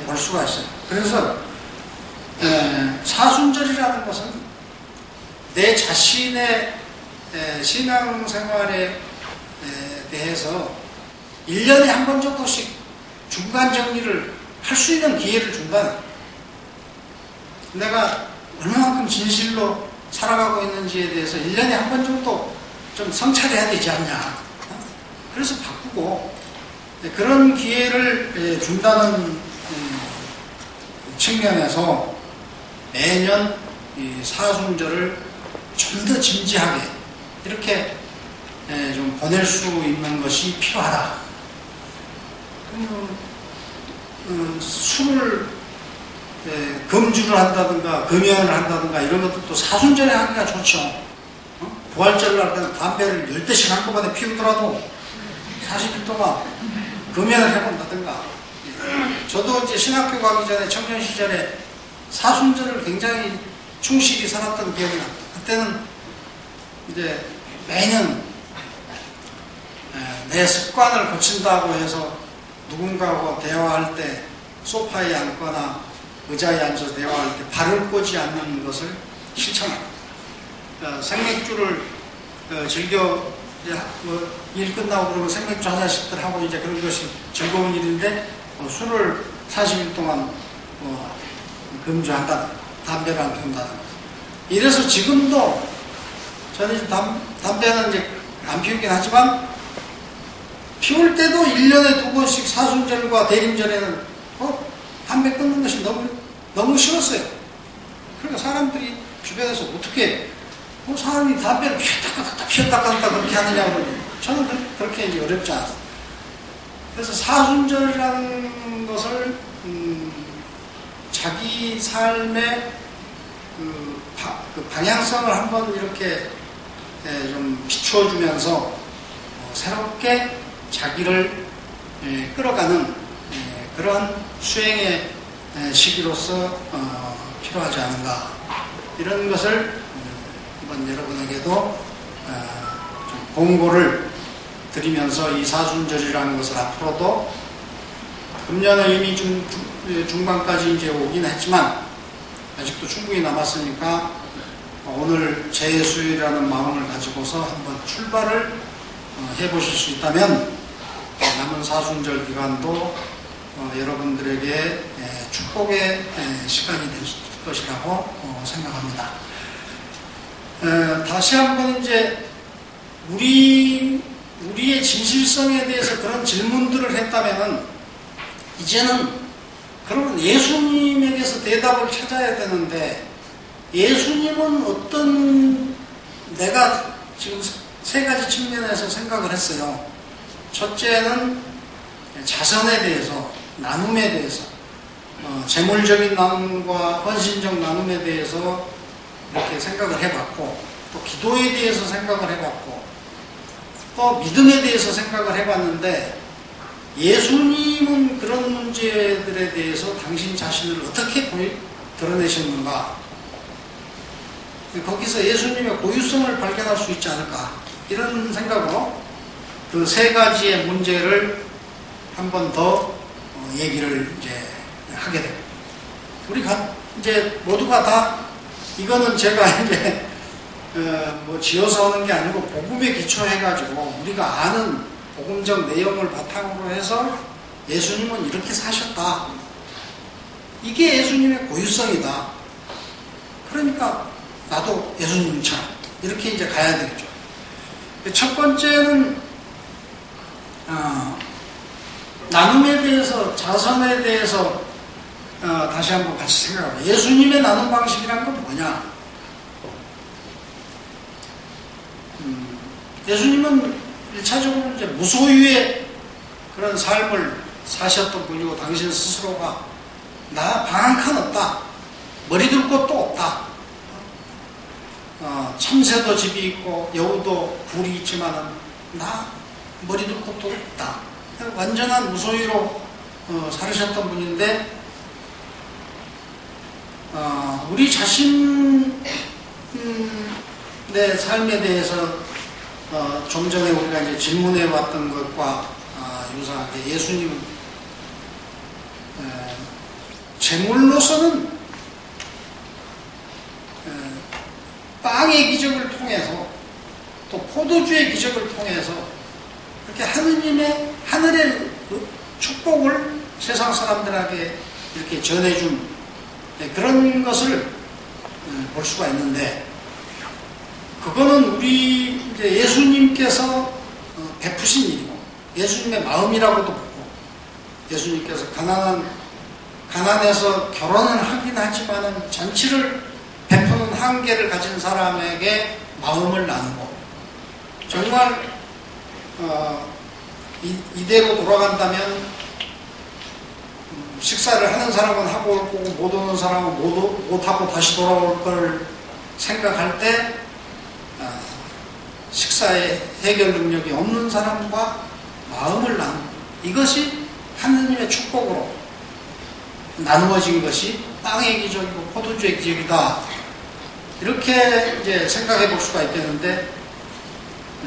S1: 볼 수가 있어요. 그래서 사순절이라는 것은 내 자신의 신앙생활에 대해서 1년에 한 번 정도씩 중간 정리를 할 수 있는 기회를 준다. 내가 얼마만큼 진실로 살아가고 있는지에 대해서 1년에 한 번 정도 좀 성찰해야 되지 않냐. 그래서 바꾸고 그런 기회를 준다는 측면에서 매년 사순절을 좀 더 진지하게 이렇게 좀 보낼 수 있는 것이 필요하다. 술을 금주를 한다든가 금연을 한다든가 이런 것도 또 사순절에 하기가 좋죠. 부활절을 할 때는 담배를 10대씩 한꺼번에 피우더라도 40일 동안 금연을 해본다든가. 저도 이제 신학교 가기 전에 청년 시절에 사순절을 굉장히 충실히 살았던 기억이 납니다. 그때는 이제 매년 내 습관을 고친다고 해서 누군가하고 대화할 때 소파에 앉거나 의자에 앉아서 대화할 때 발을 꼬지 않는 것을 실천합니다. 생맥주를 즐겨 일 끝나고 그러면 생맥주 한 잔씩들 하고 이제 그런 것이 즐거운 일인데 술을 40일 동안 금주한다, 담배를 안 피운다. 이래서 지금도 저는 이제 담배는 이제 안 피우긴 하지만 피울 때도 1년에 2번씩 사순절과 대림절에는 담배 끊는 것이 너무 싫었어요. 그러니까 사람들이 주변에서 어떻게 사람이 담배를 피웠다 끊다 그렇게 하느냐 그러니 저는 그렇게 이제 어렵지 않았어요. 그래서 사순절이라는 것을 자기 삶의 그 방향성을 한번 이렇게 좀 비추어주면서 새롭게 자기를 끌어가는 그런 수행의 시기로서 필요하지 않은가, 이런 것을 이번 여러분에게도 좀 공고를 드리면서 이 사순절이라는 것을 앞으로도 금년은 이미 중반까지 이제 오긴 했지만 아직도 충분히 남았으니까 오늘 재수일이라는 마음을 가지고서 한번 출발을 해보실 수 있다면 남은 사순절 기간도 여러분들에게 축복의 시간이 될 것이라고 생각합니다. 다시 한번 이제 우리의 진실성에 대해서 그런 질문들을 했다면은 이제는 그러면 예수님에게서 대답을 찾아야 되는데, 예수님은 어떤, 내가 지금 세 가지 측면에서 생각을 했어요. 첫째는 자선에 대해서, 나눔에 대해서, 재물적인 나눔과 헌신적 나눔에 대해서 이렇게 생각을 해봤고, 또 기도에 대해서 생각을 해봤고, 또 믿음에 대해서 생각을 해봤는데, 예수님은 그런 문제들에 대해서 당신 자신을 어떻게 드러내셨는가? 거기서 예수님의 고유성을 발견할 수 있지 않을까? 이런 생각으로 그 세 가지의 문제를 한 번 더 얘기를 이제 하게 됩니다. 우리가 이제 모두가 다 이거는 제가 이제 뭐 지어서 하는 게 아니고 복음에 기초해가지고 우리가 아는 복음적 내용을 바탕으로 해서 예수님은 이렇게 사셨다. 이게 예수님의 고유성이다. 그러니까 나도 예수님처럼 이렇게 이제 가야 되겠죠. 첫 번째는 나눔에 대해서, 자선에 대해서 다시 한번 같이 생각해봐요. 예수님의 나눔 방식이란 건 뭐냐? 예수님은 1차적으로 이제 무소유의 그런 삶을 사셨던 분이고, 당신 스스로가 나 방 한 칸 없다, 머리 둘 곳도 없다, 참새도 집이 있고 여우도 굴이 있지만은 나 머리 둘 곳도 없다, 완전한 무소유로 살으셨던 분인데, 우리 자신의 삶에 대해서 좀 전에 우리가 이제 질문해 왔던 것과 유사하게 예수님은 제물로서는 빵의 기적을 통해서 또 포도주의 기적을 통해서 이렇게 하늘의 축복을 세상 사람들에게 이렇게 전해준 그런 것을 볼 수가 있는데, 그거는 우리 이제 예수님께서 베푸신 일이고, 예수님의 마음이라고도 보고, 예수님께서 가난해서 결혼은 하긴 하지만은 잔치를 베푸는 한계를 가진 사람에게 마음을 나누고, 정말 이대로 돌아간다면 식사를 하는 사람은 하고 올 거고 못 오는 사람은 못 하고 다시 돌아올 걸 생각할 때 식사의 해결 능력이 없는 사람과 마음을 나누고, 이것이 하느님의 축복으로 나누어진 것이 빵의 기적이고 포도주의 기적이다. 이렇게 이제 생각해 볼 수가 있겠는데,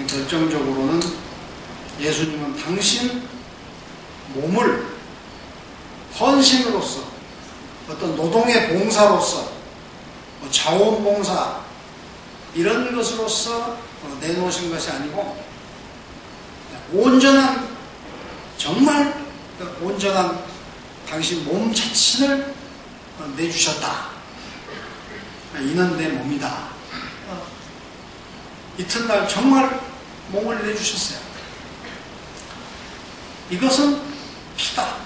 S1: 결정적으로는 예수님은 당신 몸을 헌신으로서, 어떤 노동의 봉사로서, 자원봉사 이런 것으로서 내놓으신 것이 아니고, 온전한, 정말 온전한 당신 몸 자신을 내주셨다. 이는 내 몸이다. 이튿날 정말 몸을 내주셨어요. 이것은 피다.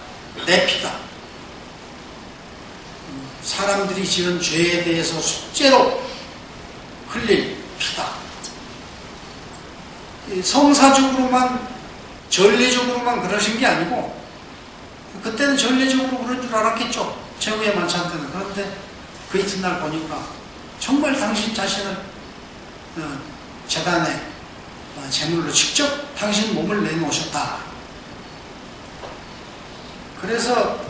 S1: 내 피다. 사람들이 지은 죄에 대해서 속죄로 흘릴 피다. 성사적으로만, 전례적으로만 그러신 게 아니고, 그때는 전례적으로 그런 줄 알았겠죠. 최후의 만찬 때는. 그런데 그 이튿날 보니까 정말 당신 자신을 제단에 제물로 직접 당신 몸을 내놓으셨다. 그래서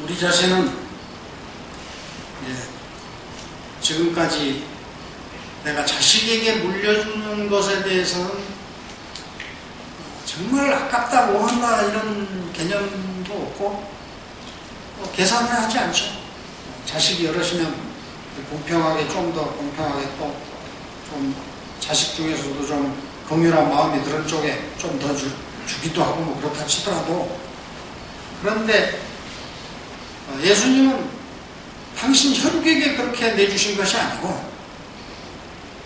S1: 우리 자신은 지금까지 내가 자식에게 물려주는 것에 대해서는 정말 아깝다, 뭐한다 이런 개념도 없고 계산을 하지 않죠. 자식이 여럿이면 공평하게, 좀 더 공평하게, 또 좀 자식 중에서도 좀 긍휼한 마음이 드는 쪽에 좀 더 주기도 하고 뭐 그렇다 치더라도, 그런데 예수님은 당신 혈육에게 그렇게 내주신 것이 아니고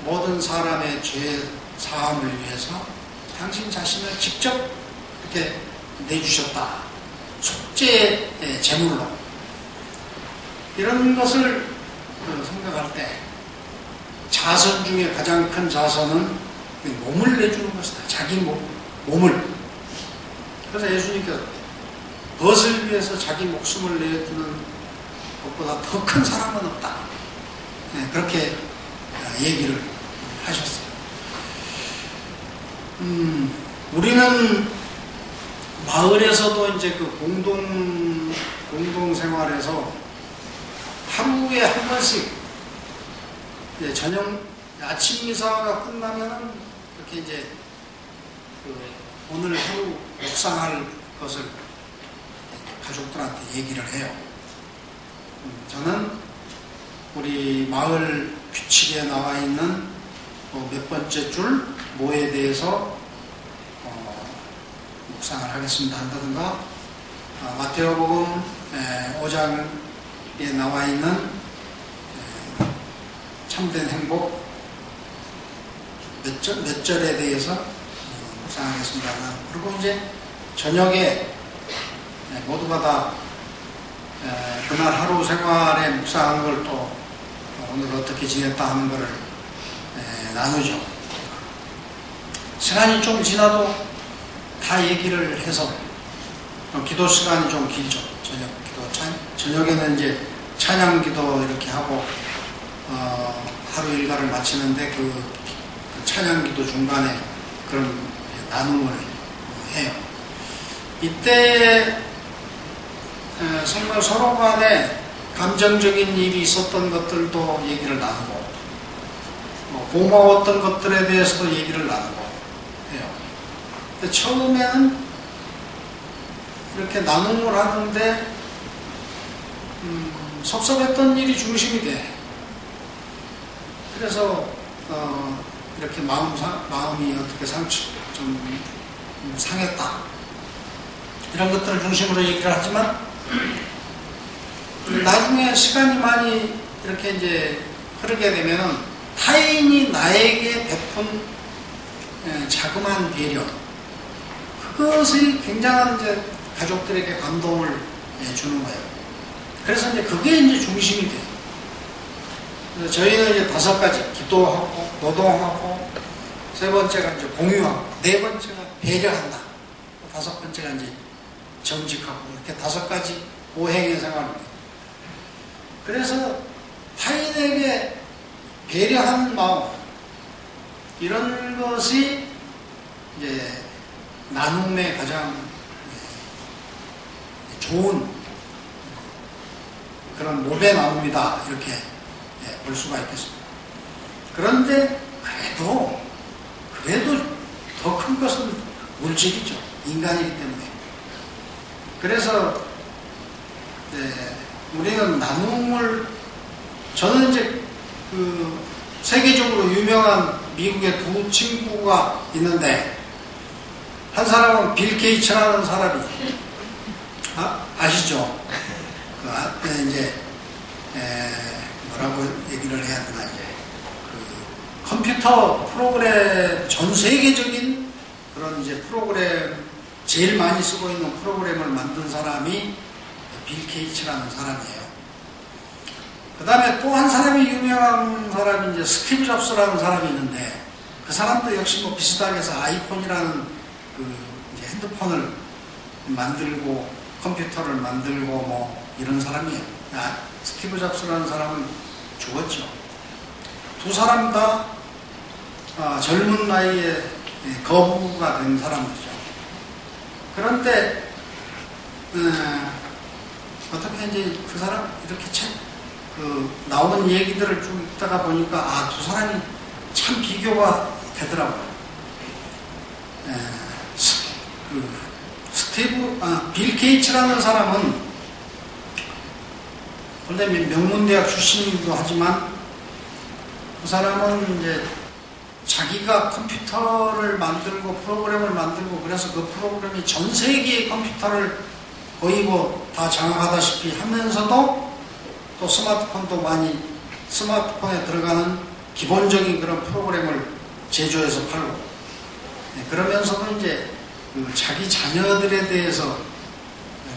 S1: 모든 사람의 죄 사함을 위해서 당신 자신을 직접 이렇게 내주셨다. 속죄의 제물로. 이런 것을 생각할 때 자선 중에 가장 큰 자선은 몸을 내주는 것이다. 자기 몸을. 그래서 예수님께서 벗을 위해서 자기 목숨을 내주는 것보다 더 큰 사랑은 없다. 그렇게 얘기를 하셨어요. 우리는 마을에서도 이제 그 공동 생활에서 하루에 한 번씩 저녁 아침 미사가 끝나면은 이렇게 이제 오늘 하루 묵상할 것을 가족들한테 얘기를 해요. 저는 우리 마을 규칙에 나와 있는 몇 번째 줄 뭐에 대해서 묵상을 하겠습니다 한다든가, 마태복음 5장에 나와 있는 참된 행복 몇 절에 대해서 묵상하겠습니다. 그리고 이제 저녁에 모두가 다 그날 하루 생활에 묵상한 걸 또 오늘 어떻게 지냈다 하는 것을 나누죠. 시간이 좀 지나도 다 얘기를 해서 기도 시간이 좀 길죠. 저녁에는 이제 찬양 기도 이렇게 하고 하루 일과를 마치는데 그 찬양 기도 중간에 그런 나눔을 해요. 이때 정말 서로 간에 감정적인 일이 있었던 것들도 얘기를 나누고, 고마웠던 것들에 대해서도 얘기를 나누고 해요. 근데 처음에는 이렇게 나눔을 하는데 섭섭했던 일이 중심이 돼. 그래서 이렇게 마음이 어떻게 좀 상했다, 이런 것들을 중심으로 얘기를 하지만, 나중에 시간이 많이 이렇게 이제 흐르게 되면은 타인이 나에게 베푼 자그마한 배려, 그것이 굉장한 이제 가족들에게 감동을 주는 거예요. 그래서 이제 그게 이제 중심이 돼요. 그래서 저희는 이제 5가지, 기도하고, 노동하고, 3번째가 이제 공유하고, 4번째가 배려한다, 5번째가 이제 정직하고, 이렇게 5가지 오행의 생활입니다. 그래서 타인에게 배려하는 마음, 이런 것이 이제 나눔의 가장 좋은 그런 모배 나눔이다, 이렇게 볼 수가 있겠습니다. 그런데 그래도 더 큰 것은 물질이죠. 인간이기 때문에. 그래서 우리는 나눔을, 저는 이제 세계적으로 유명한 미국의 2 친구가 있는데, 한 사람은 빌 게이츠라는 사람이, 아시죠? 이제 뭐라고 얘기를 해야 되나, 이제 컴퓨터 프로그램, 전 세계적인 그런 이제 프로그램, 제일 많이 쓰고 있는 프로그램을 만든 사람이 빌 게이츠라는 사람이에요. 그 다음에 또 한 사람이 유명한 사람이 이제 스티브 잡스라는 사람이 있는데, 그 사람도 역시 뭐 비슷하게 해서 아이폰이라는 이제 핸드폰을 만들고 컴퓨터를 만들고 뭐 이런 사람이에요. 스티브 잡스라는 사람은 죽었죠. 2 사람 다 젊은 나이에 거부가 된 사람들이죠. 그런데 어떻게 이제 그 사람 이렇게 나오는 얘기들을 쭉 읽다가 보니까 2 사람이 참 비교가 되더라고요. 빌 게이츠라는 사람은 원래 명문대학 출신이기도 하지만, 그 사람은 이제 자기가 컴퓨터를 만들고 프로그램을 만들고, 그래서 그 프로그램이 전 세계의 컴퓨터를 거의 뭐 다 장악하다시피 하면서도, 또 스마트폰에 들어가는 기본적인 그런 프로그램을 제조해서 팔고, 그러면서도 이제 자기 자녀들에 대해서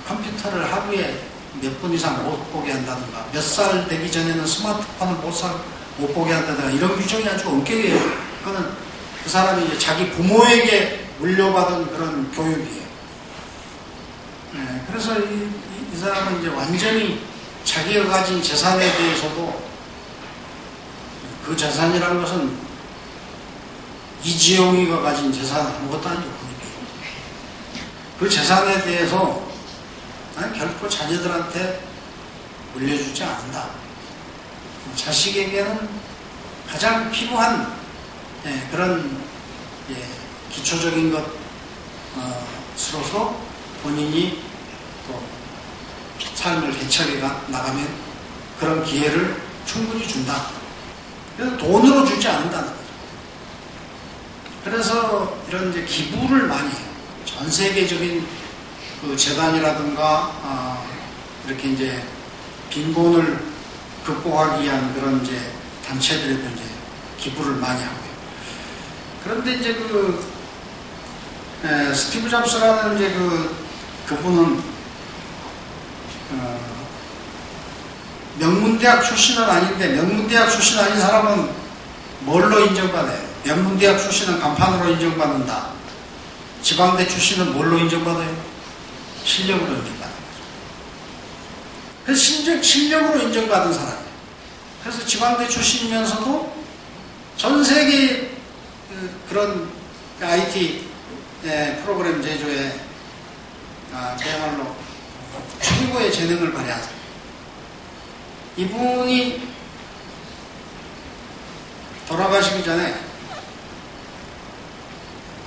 S1: 컴퓨터를 하루에 몇 분 이상 못 보게 한다든가, 몇 살 되기 전에는 스마트폰을 못 보게 한다든가, 이런 규정이 아주 엄격해요. 그거는 그 사람이 이제 자기 부모에게 물려받은 그런 교육이에요. 그래서 이 사람은 이제 완전히 자기가 가진 재산에 대해서도, 그 재산이라는 것은 이지영이가 가진 재산은 아무것도 아니고, 그 재산에 대해서 난 결코 자녀들한테 물려주지 않는다. 자식에게는 가장 필요한 그런 기초적인 것으로서 본인이 또 삶을 개척해 나가면 그런 기회를 충분히 준다. 그래서 돈으로 주지 않는다는 거죠. 그래서 이런 이제 기부를 많이 해요. 전 세계적인 그 재단이라든가 이렇게 이제 빈곤을 극복하기 위한 그런 이제 단체들에도 이제 기부를 많이 하고요. 그런데 이제 스티브 잡스라는 이제 그분은 명문대학 출신은 아닌데, 명문대학 출신 아닌 사람은 뭘로 인정받아요? 명문대학 출신은 간판으로 인정받는다. 지방대 출신은 뭘로 인정받아요? 실력으로 인정받는 거죠. 그래서 실력으로 인정받은 사람이에요. 그래서 지방대 출신이면서도 전 세계 그런 IT 프로그램 제조에 그야말로 최고의 재능을 발휘한 사람. 이분이 돌아가시기 전에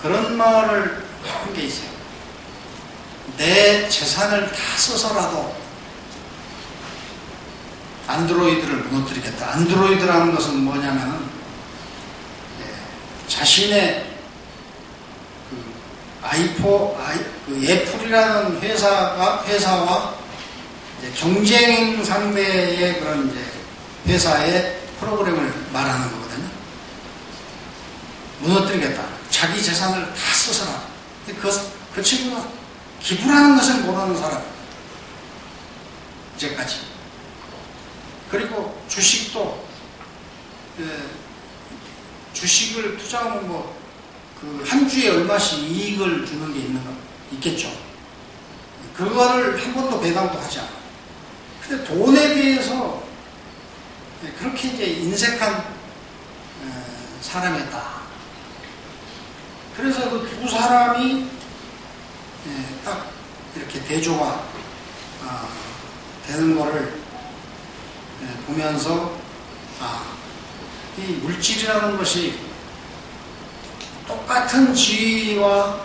S1: 그런 말을 한 게 있어요. 내 재산을 다 써서라도 안드로이드를 무너뜨리겠다. 안드로이드라는 것은 뭐냐면은 자신의 애플이라는 회사와 경쟁 상대의 그런 이제 회사의 프로그램을 말하는 거거든요. 무너뜨리겠다. 자기 재산을 다 써서라. 그 친구는 기부라는 것을 모르는 사람. 이제까지. 그리고 주식도, 주식을 투자하면 한 주에 얼마씩 이익을 주는 게 있겠죠. 그거를 한 번도 배당도 하지 않아. 근데 돈에 대해서 그렇게 이제 인색한 사람이었다. 그래서 그 두 사람이 딱 이렇게 대조가 되는 거를 보면서 이 물질이라는 것이 똑같은 지위와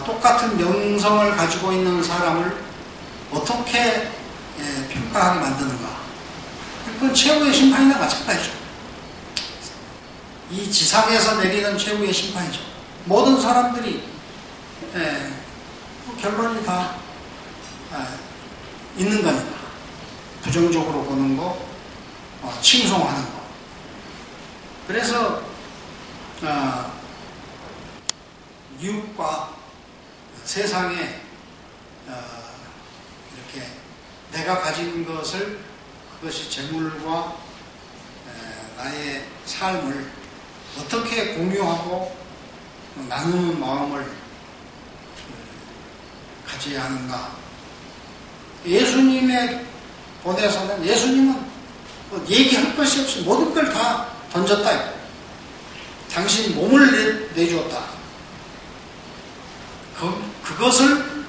S1: 똑같은 명성을 가지고 있는 사람을 어떻게 평가하게 만드는가. 그건 최후의 심판이나 마찬가지죠. 이 지상에서 내리는 최후의 심판이죠. 모든 사람들이 결론이 다 있는 거니까. 부정적으로 보는 거, 칭송하는 거. 그래서 이웃과 세상에 이렇게 내가 가진 것을, 그것이 재물과 나의 삶을 어떻게 공유하고 나누는 마음을 가져야 하는가. 예수님의 본에서는 예수님은 얘기할 것이 없이 모든 걸 다 던졌다. 당신 몸을 내주었다. 그것을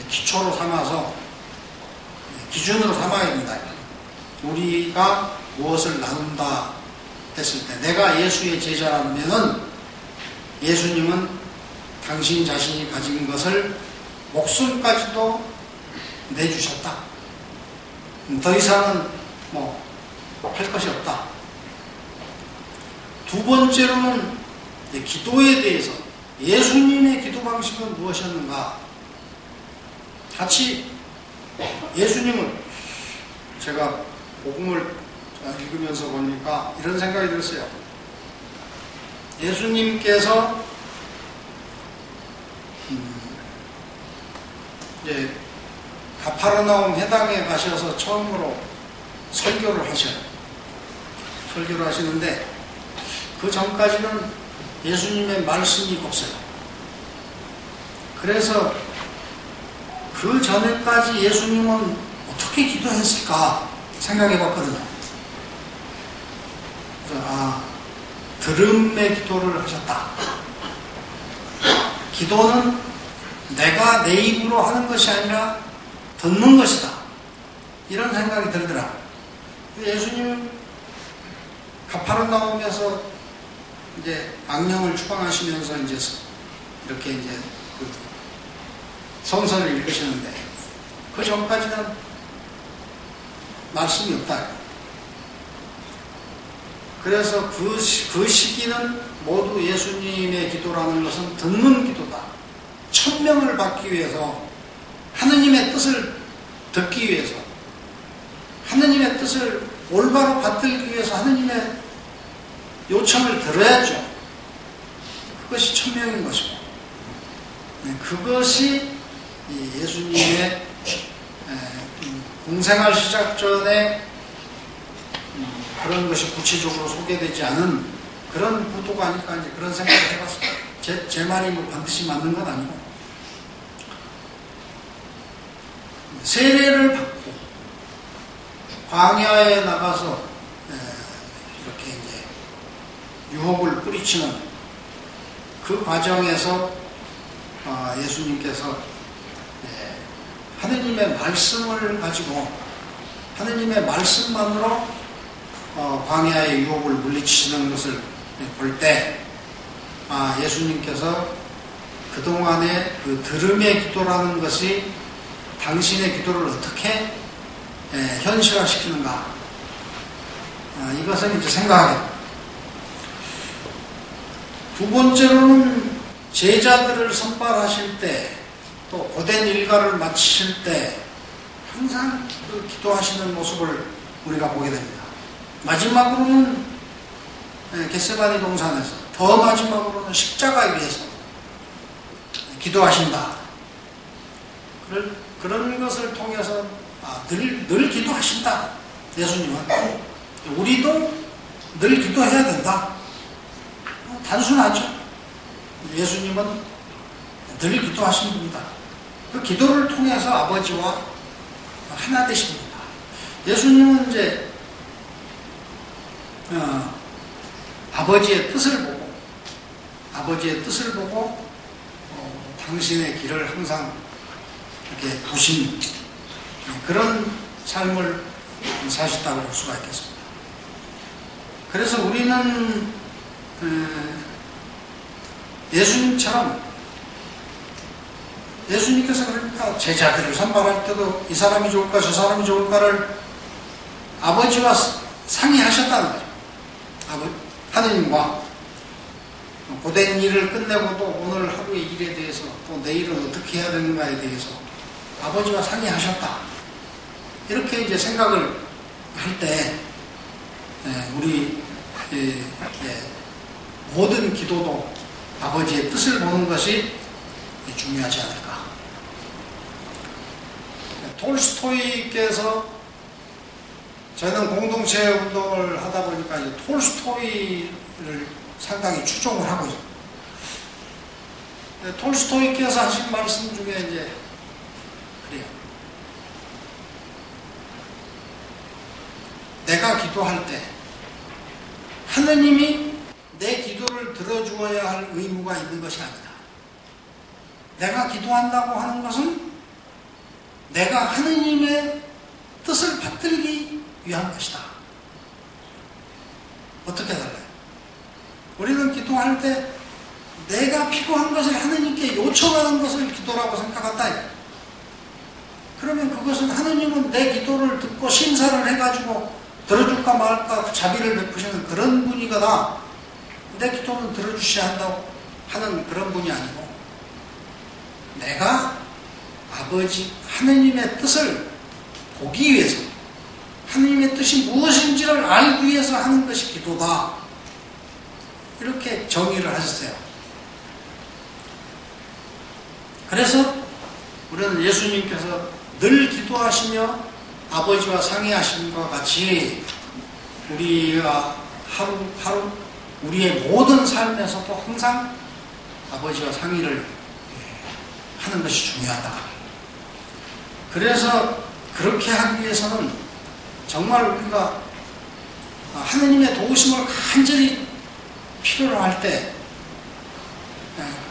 S1: 기초로 삼아서, 기준으로 삼아야 된다. 우리가 무엇을 나눈다 했을 때, 내가 예수의 제자라면은 예수님은 당신 자신이 가진 것을 목숨까지도 내주셨다. 더 이상은 할 것이 없다. 두 번째로는 기도에 대해서 예수님의 기도 방식은 무엇이었는가? 같이 예수님은, 제가 복음을 읽으면서 보니까 이런 생각이 들었어요. 예수님께서 가파르나움 회당에 가셔서 처음으로 설교를 하셔요. 설교를 하시는데 그 전까지는 예수님의 말씀이 없어요. 그래서 그 전에까지 예수님은 어떻게 기도했을까 생각해 봤거든요. 그래서 들음의 기도를 하셨다. 기도는 내가 내 입으로 하는 것이 아니라 듣는 것이다. 이런 생각이 들더라. 예수님 가파르나움에서 이제 악령을 추방하시면서 이제 이렇게 이제 그 성서를 읽으시는데 그 전까지는 말씀이 없다. 그래서 그 시기는 모두 예수님의 기도라는 것은 듣는 기도다. 천명을 받기 위해서, 하느님의 뜻을 듣기 위해서, 하느님의 뜻을 올바로 받들기 위해서 하느님의 요청을 들어야죠. 그것이 천명인 것이고, 그것이 예수님의 공생활 시작 전에 그런 것이 구체적으로 소개되지 않은 그런 구도가 아닐까, 이제 그런 생각을 해봤습니다. 제 말이 뭐 반드시 맞는 건 아니고, 세례를 받고 광야에 나가서 이렇게 이제 유혹을 뿌리치는 그 과정에서 예수님께서 하느님의 말씀을 가지고, 하느님의 말씀만으로 광야의 유혹을 물리치시는 것을 볼 때, 예수님께서 그동안의 그 들음의 기도라는 것이 당신의 기도를 어떻게 현실화시키는가, 이것을 이제 생각하게 됩니다. 두 번째로는 제자들을 선발하실 때, 또 고된 일과를 마치실 때 항상 그 기도하시는 모습을 우리가 보게 됩니다. 마지막으로는 겟세마니 동산에서, 더 마지막으로는 십자가 위에서 기도하신다. 그런 것을 통해서 늘 기도하신다. 예수님은 우리도 늘 기도해야 된다. 단순하죠. 예수님은 늘 기도하신 분이다. 그 기도를 통해서 아버지와 하나 되십니다. 예수님은 이제 아버지의 뜻을 보고 당신의 길을 항상 이렇게 보신 그런 삶을 사셨다고 볼 수가 있겠습니다. 그래서 우리는 예수님처럼, 예수님께서 그러니까 제자들을 선발할 때도 이 사람이 좋을까 저 사람이 좋을까를 아버지와 상의하셨다는 거죠. 하느님과 고된 일을 끝내고도 오늘 하루의 일에 대해서, 또 내일은 어떻게 해야 되는가에 대해서 아버지와 상의하셨다. 이렇게 이제 생각을 할 때 우리 모든 기도도 아버지의 뜻을 보는 것이 중요하지 않을까. 톨스토이께서, 저는 공동체 운동을 하다 보니까 이제 톨스토이를 상당히 추종을 하고 있습니다. 톨스토이께서 하신 말씀 중에 이제 그래요. 내가 기도할 때 하느님이 내 기도를 들어주어야 할 의무가 있는 것이 아니다. 내가 기도한다고 하는 것은 내가 하느님의 뜻을 받들기 위한 것이다. 어떻게 달라요? 우리는 기도할 때 내가 필요한 것을 하느님께 요청하는 것을 기도라고 생각한다. 그러면 그것은 하느님은 내 기도를 듣고 심사를 해가지고 들어줄까 말까 자비를 베푸시는 그런 분이거나 내 기도는 들어주셔야 한다고 하는 그런 분이 아니고, 내가 아버지 하느님의 뜻을 보기 위해서, 하느님의 뜻이 무엇인지를 알기 위해서 하는 것이 기도다. 이렇게 정의를 하셨어요. 그래서 우리는 예수님께서 늘 기도하시며 아버지와 상의하신 것과 같이 우리가 하루 우리의 모든 삶에서도 항상 아버지와 상의를 하는 것이 중요하다. 그래서 그렇게 하기 위해서는 정말 우리가 하느님의 도우심을 간절히 필요로 할 때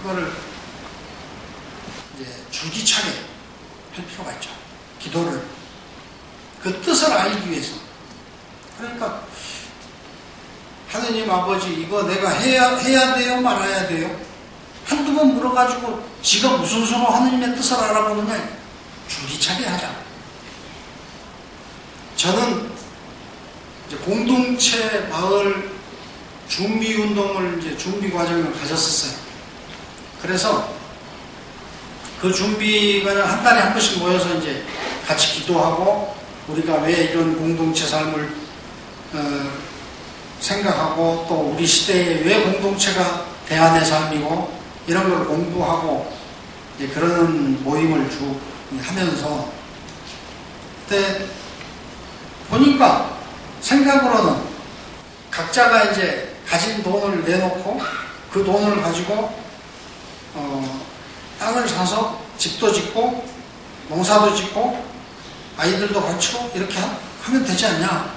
S1: 그거를 이제 줄기차게 할 필요가 있죠. 기도를 그 뜻을 알기 위해서. 그러니까 하느님 아버지, 이거 내가 해야 돼요 말아야 돼요? 한두 번 물어가지고 지가 무슨 수로 하느님의 뜻을 알아보느냐. 줄기차게 하자. 저는 이제 공동체 마을 준비 운동을 이제 준비 과정을 가졌었어요. 그래서 그 준비 과정 한 달에 한 번씩 모여서 이제 같이 기도하고 우리가 왜 이런 공동체 삶을 생각하고 또 우리 시대에 왜 공동체가 대안의 삶이고 이런 걸 공부하고 이제 그런 모임을 쭉 하면서 그때 보니까 생각으로는 각자가 이제 가진 돈을 내놓고 그 돈을 가지고 땅을 사서 집도 짓고 농사도 짓고 아이들도 가르치고 이렇게 하면 되지 않냐.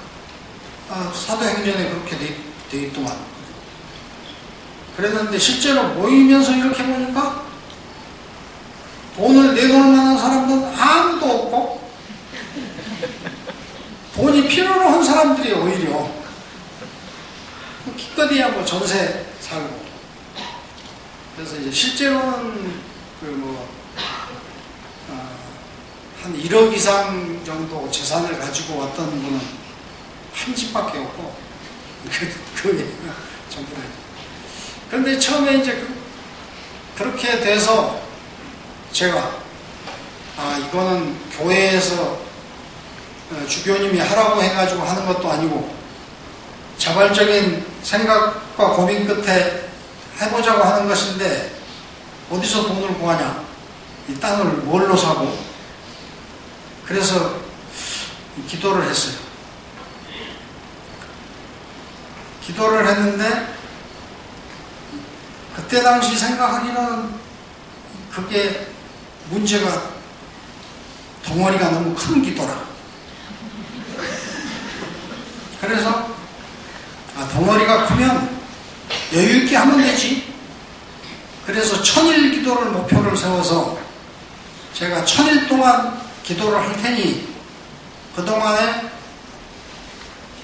S1: 사도행전에 그렇게 돼 있더만. 그랬는데 실제로 모이면서 이렇게 보니까 돈을 내놓을 만한 사람들은 아무도 없고 돈이 필요로 한 사람들이 오히려 기껏해야 뭐 전세 살고. 그래서 이제 실제로는 한 1억 이상 정도 재산을 가지고 왔던 분은 한 집밖에 없고 그 얘기가 전부 다. 그런데 처음에 이제 그렇게 돼서 제가 이거는 교회에서 주교님이 하라고 해가지고 하는 것도 아니고 자발적인 생각과 고민 끝에 해보자고 하는 것인데 어디서 돈을 구하냐. 이 땅을 뭘로 사고. 그래서 기도를 했어요. 기도를 했는데 그때 당시 생각하기는 그게 문제가 덩어리가 너무 큰 기도라. 그래서 덩어리가 크면 여유있게 하면 되지. 그래서 1000일 기도를 목표를 세워서 제가 1000일 동안 기도를 할 테니 그동안에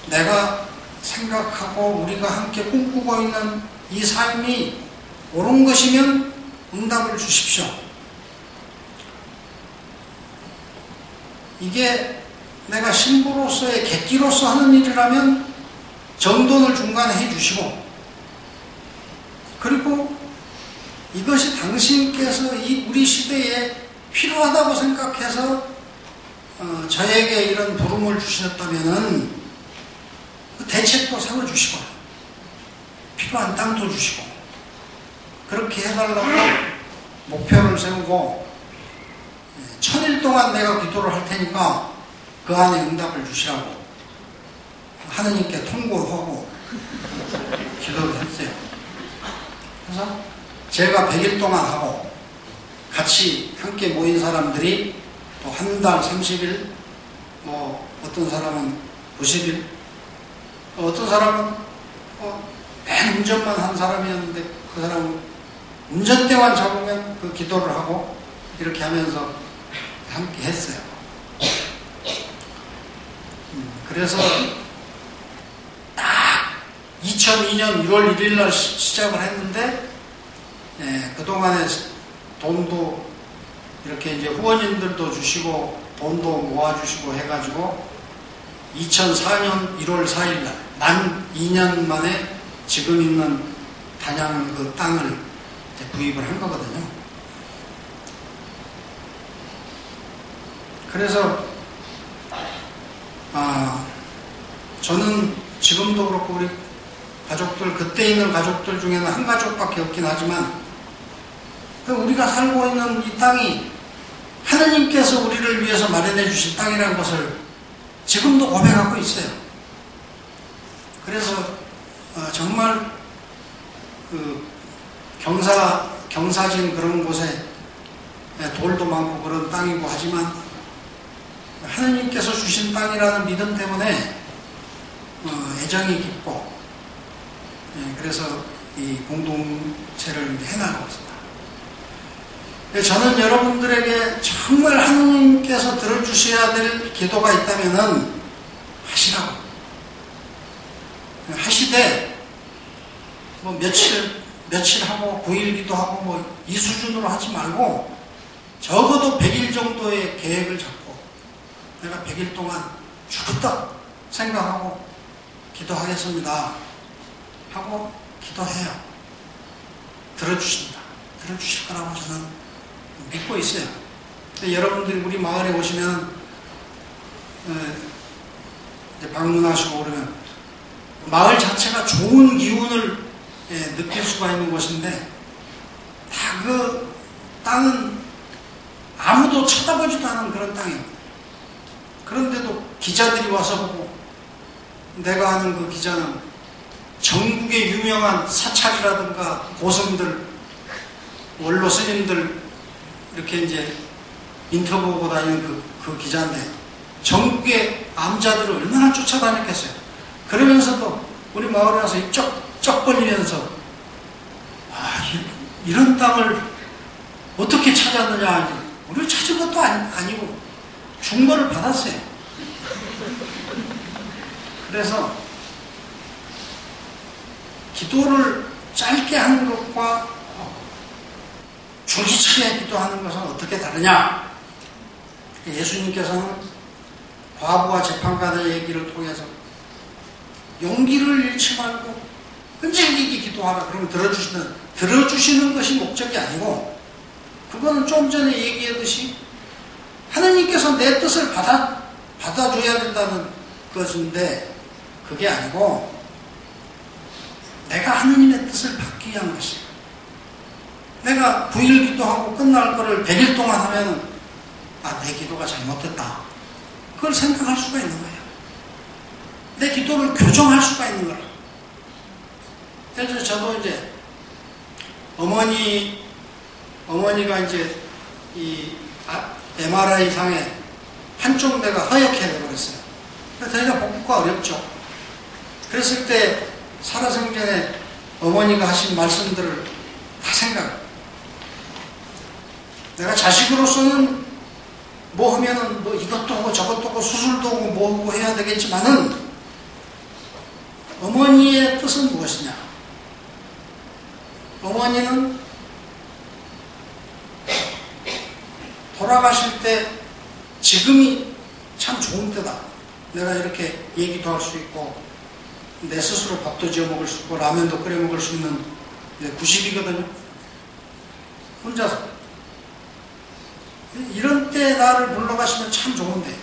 S1: 내가 생각하고 우리가 함께 꿈꾸고 있는 이 삶이 옳은 것이면 응답을 주십시오. 이게 내가 신부로서의 객기로서 하는 일이라면 정돈을 중간에 해주시고, 그리고 이것이 당신께서 우리 시대에 필요하다고 생각해서 저에게 이런 부름을 주셨다면은 그 대책도 세워주시고 필요한 땅도 주시고 그렇게 해달라고 목표를 세우고 1000일 동안 내가 기도를 할 테니까 그 안에 응답을 주시라고 하느님께 통보하고 기도를 했어요. 그래서 제가 100일 동안 하고 같이 함께 모인 사람들이 또 한 달 30일, 뭐 어떤 사람은 90일, 어떤 사람은 맨 운전만 한 사람이었는데 그 사람은 운전대만 잡으면 그 기도를 하고 이렇게 하면서 함께 했어요. 그래서 딱 2002년 6월 1일 날 시작을 했는데 그동안에 돈도 이렇게 이제 후원인들도 주시고 돈도 모아주시고 해가지고 2004년 1월 4일 날 만 2년 만에 지금 있는 단양 그 땅을 구입을 한 거거든요. 그래서 저는 지금도 그렇고 우리 가족들, 그때 있는 가족들 중에는 한 가족밖에 없긴 하지만 우리가 살고 있는 이 땅이 하느님께서 우리를 위해서 마련해 주신 땅이라는 것을 지금도 고백하고 있어요. 그래서 정말 그 경사진 그런 곳에 돌도 많고 그런 땅이고 하지만 하느님께서 주신 땅이라는 믿음 때문에 애정이 깊고 그래서 이 공동체를 해나가고 있습니다. 저는 여러분들에게 정말 하느님께서 들어주셔야 될 기도가 있다면은 하시라고. 하시되 뭐 며칠 며칠 하고 9일 기도하고 뭐 이 수준으로 하지 말고 적어도 100일 정도의 계획을 잡고 내가 100일 동안 죽었다 생각하고 기도하겠습니다 하고 기도해요. 들어주십니다. 들어주실 거라고 저는 믿고 있어요. 여러분들이 우리 마을에 오시면 이제 방문하시고 그러면 마을 자체가 좋은 기운을 느낄 수가 있는 곳인데 다 그 땅은 아무도 쳐다보지도 않은 그런 땅입니다. 그런데도 기자들이 와서 보고 내가 아는 그 기자는 전국의 유명한 사찰이라든가 고성들, 원로 스님들 이렇게 이제 인터뷰하고 다니는 그 기자인데 전국의 암자들을 얼마나 쫓아다녔겠어요. 그러면서도 우리 마을에 와서 쩍 벌리면서 이런 땅을 어떻게 찾았느냐. 우리가 찾은 것도 아니고 준 거를 받았어요. 그래서 기도를 짧게 하는 것과 줄기차게 기도하는 것은 어떻게 다르냐. 예수님께서는 과부와 재판관의 얘기를 통해서 용기를 잃지 말고 끈질기게 기도하라. 그러면 들어주시는 것이 목적이 아니고 그거는 좀 전에 얘기했듯이 하느님께서 내 뜻을 받아줘야 된다는 것인데 그게 아니고 내가 하느님의 뜻을 받기 위한 것이에요. 내가 9일 기도하고 끝날 거를 100일 동안 하면은 내 기도가 잘못됐다. 그걸 생각할 수가 있는 거예요. 내 기도를 교정할 수가 있는 거라. 예를 들어 저도 이제 어머니가 이제 이 MRI 상에 한쪽 뇌가 허옇게 돼버렸어요. 대가 복구가 어렵죠. 그랬을 때 살아생전에 어머니가 하신 말씀들을 다 생각해요. 내가 자식으로서는 뭐 하면은 뭐 이것도 하고 저것도 하고 수술도 하고 뭐 하고 해야 되겠지만은 어머니의 뜻은 무엇이냐? 어머니는 돌아가실 때 지금이 참 좋은 때다. 내가 이렇게 얘기도 할 수 있고 내 스스로 밥도 지어 먹을 수 있고 라면도 끓여 먹을 수 있는 90이거든요. 혼자서. 이런 때 나를 불러가시면 참 좋은데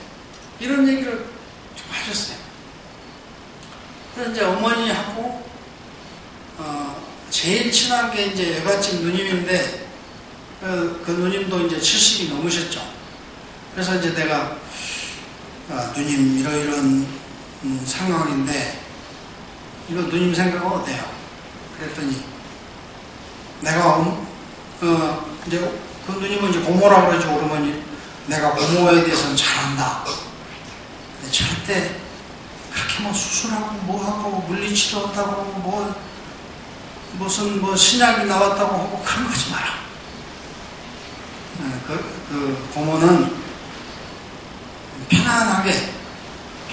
S1: 이런 얘기를 좀 하셨어요. 그래서 이제 어머니하고 제일 친한 게 이제 외갓집 누님인데 그 누님도 이제 70이 넘으셨죠. 그래서 이제 내가 누님 이런 상황인데 이거 누님 생각은 어때요? 그랬더니 내가 이제 그 누님은 이제 고모라고 그러죠. 어머니 내가 고모에 대해서는 잘 안다. 근데 절대 그렇게 뭐 수술하고 뭐하고 물리치료 한다고 하고 무슨 신약이 나왔다고 하고 그런 거 하지 마라. 그 고모는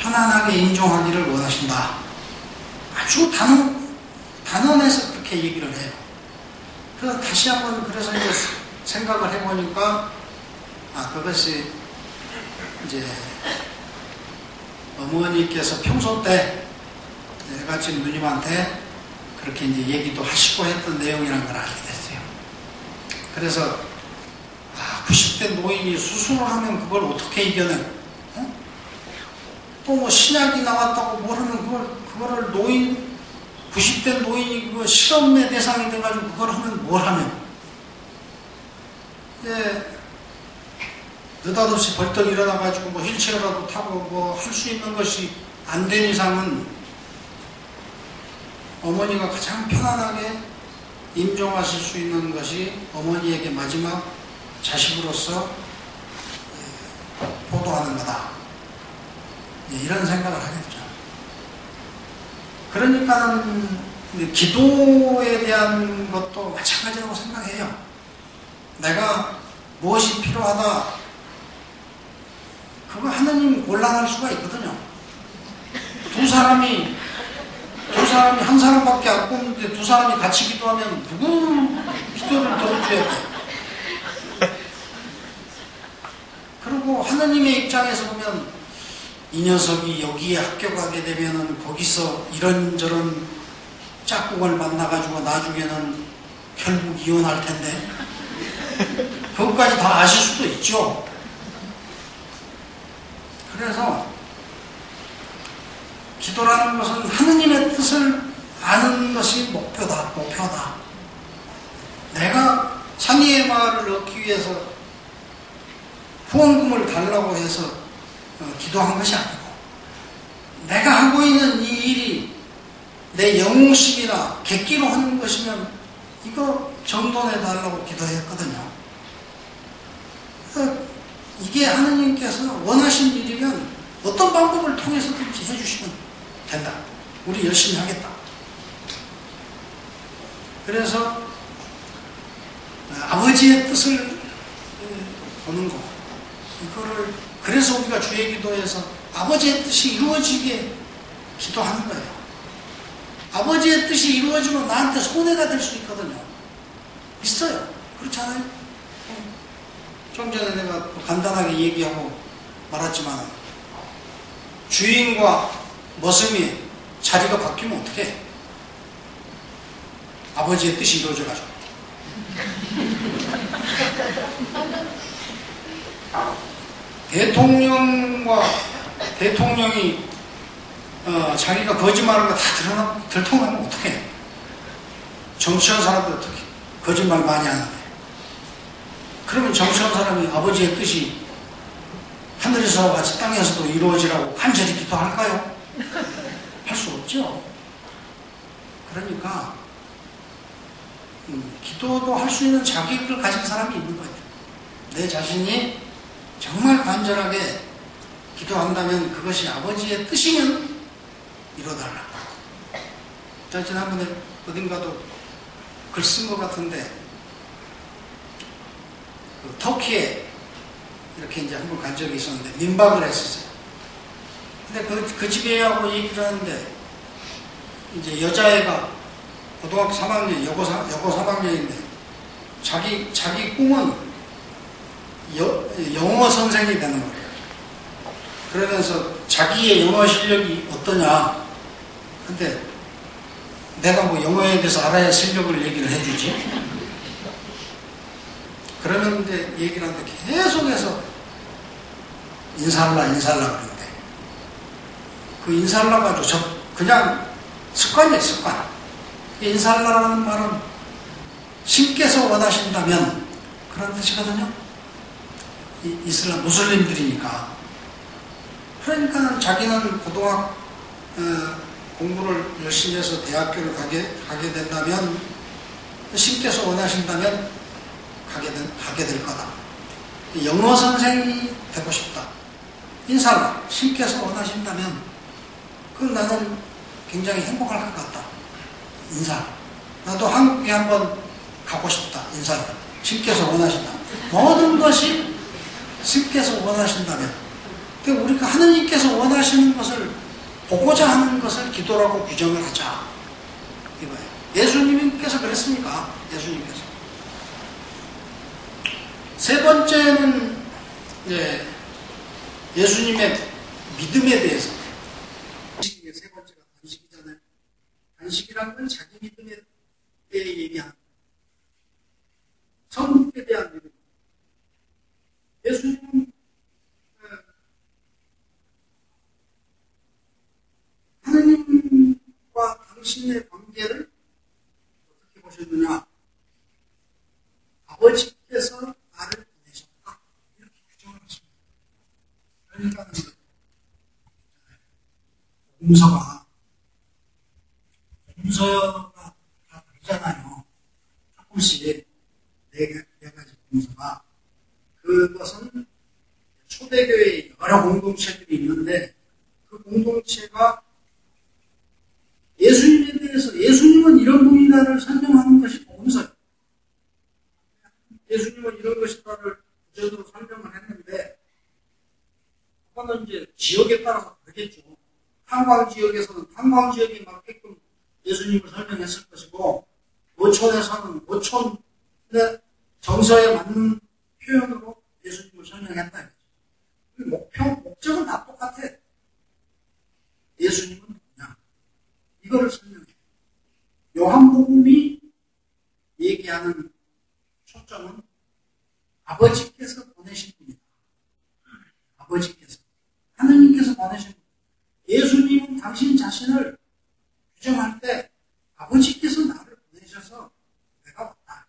S1: 편안하게 인종하기를 원하신다. 아주 단언해서 그렇게 얘기를 해요. 그래서 다시 한번 그래서 이제 생각을 해보니까 그것이 이제 어머니께서 평소 때 외갓집 누님한테 그렇게 이제 얘기도 하시고 했던 내용이라는 걸 알게 됐어요. 그래서 90대 노인이 수술을 하면 그걸 어떻게 이겨내? 또 뭐 신약이 나왔다고 모르는 그거를 90대 노인이 그거 실험의 대상이 돼가지고 그걸 하면 뭘 하면? 느닷없이 벌떡 일어나가지고 뭐 휠체어라도 타고 뭐 할 수 있는 것이 안 된 이상은 어머니가 가장 편안하게 임종하실 수 있는 것이 어머니에게 마지막 자식으로서 보도하는 거다. 이런 생각을 하게 되죠. 그러니까는 기도에 대한 것도 마찬가지라고 생각해요. 내가 무엇이 필요하다. 그거 하느님 곤란할 수가 있거든요. 두 사람이 사람이 한 사람밖에 안 뽑는데 두 사람이 같이 기도하면 누구 기도를 들어줘야 돼? 그리고 하느님의 입장에서 보면 이 녀석이 여기에 합격하게 되면은 거기서 이런저런 짝꿍을 만나가지고 나중에는 결국 이혼할 텐데 그것까지 다 아실 수도 있죠. 그래서 기도라는 것은 하느님의 뜻을 아는 것이 목표다. 내가 상의의 마을을 얻기 위해서 후원금을 달라고 해서 기도한 것이 아니고 내가 하고 있는 이 일이 내 영웅심이나 객기로 하는 것이면 이거 정돈해달라고 기도했거든요. 그래서 이게 하느님께서 원하신 일이면 어떤 방법을 통해서든지 해주시면 된다. 우리 열심히 하겠다. 그래서 아버지의 뜻을 보는 거. 이거를 그래서 우리가 주의 기도에서 아버지의 뜻이 이루어지게 기도하는 거예요. 아버지의 뜻이 이루어지면 나한테 손해가 될 수 있거든요. 있어요. 그렇잖아요. 좀 전에 내가 간단하게 얘기하고 말았지만 주인과 머슴이 자리가 바뀌면 어떻게 해? 아버지의 뜻이 이루어져가지고 대통령이 자기가 거짓말하는 거 다 들통나면 어떡해? 정치한 사람들 어떻게 거짓말 많이 하는데 그러면 정치한 사람이 아버지의 뜻이 하늘에서 같이 땅에서도 이루어지라고 간절히 기도할까요? 할 수 없죠. 그러니까 기도도 할 수 있는 자격을 가진 사람이 있는 거예요. 내 자신이 정말 간절하게 기도한다면 그것이 아버지의 뜻이면 이뤄달라고. 자, 지난번에 어딘가도 글 쓴 것 같은데 그 터키에 이렇게 이제 한번 간 적이 있었는데 민박을 했었어요. 근데 그 집에 하고 얘기를 하는데 이제 여자애가 고등학교 3학년, 여고 3학년인데 자기 꿈은 영어 선생이 되는 거예요. 그러면서 자기의 영어 실력이 어떠냐. 근데 내가 뭐 영어에 대해서 알아야 실력을 얘기를 해주지. 그러면 이제 얘기를 하는데 계속해서 인사할라 그러는데 그 인사할라 가지고 그냥 습관이에요, 습관. 인사할라라는 말은 신께서 원하신다면 그런 뜻이거든요. 이슬람 무슬림들이니까. 그러니까 자기는 고등학교 공부를 열심히 해서 대학교를 가게 된다면 신께서 원하신다면 가게 될 거다. 영어 선생이 되고 싶다. 인사할라. 신께서 원하신다면 그건 나는 굉장히 행복할 것 같다. 인사. 나도 한국에 한번 가고 싶다. 인사를. 신께서 원하신다. 모든 것이 신께서 원하신다면. 그러니까 우리가 하느님께서 원하시는 것을 보고자 하는 것을 기도라고 규정을 하자. 이거예요. 예수님께서 그랬으니까. 예수님께서. 세 번째는 예수님의 믿음에 대해서. 세 번째가 단식이잖아요. 단식이란 건 자기 믿음에 대해 얘기하는 성국에 대한 믿음. 예수님은 하느님과 당신의 관계를 어떻게 보셨느냐? 아버지께서 나를 보내셨다. 이렇게 규정을 하십니다. 그러니까 공서가 다 다르잖아요. 조금씩 네 가지 공서가. 그것은 초대교회에 여러 공동체들이 있는데 그 공동체가 예수님에 대해서 예수님은 이런 분이다를 설명하는 것이 복음서예요. 예수님은 이런 것이다를 구체적으로 설명을 했는데 그거는 이제 지역에 따라서 다르겠죠. 탄광 지역에서는 탄광 지역에 맞게끔 예수님을 설명했을 것이고, 어촌에서는 어촌의 정서에 맞는 표현으로 예수님을 설명했다. 목적은 다 똑같아. 예수님은 누구냐? 이거를 설명해. 요한복음이 얘기하는 초점은 아버지께서 보내신 분이다. 아버지께서. 하느님께서 보내신 분. 예수님은 당신 자신을 규정할 때 아버지께서 나를 보내셔서 내가 왔다.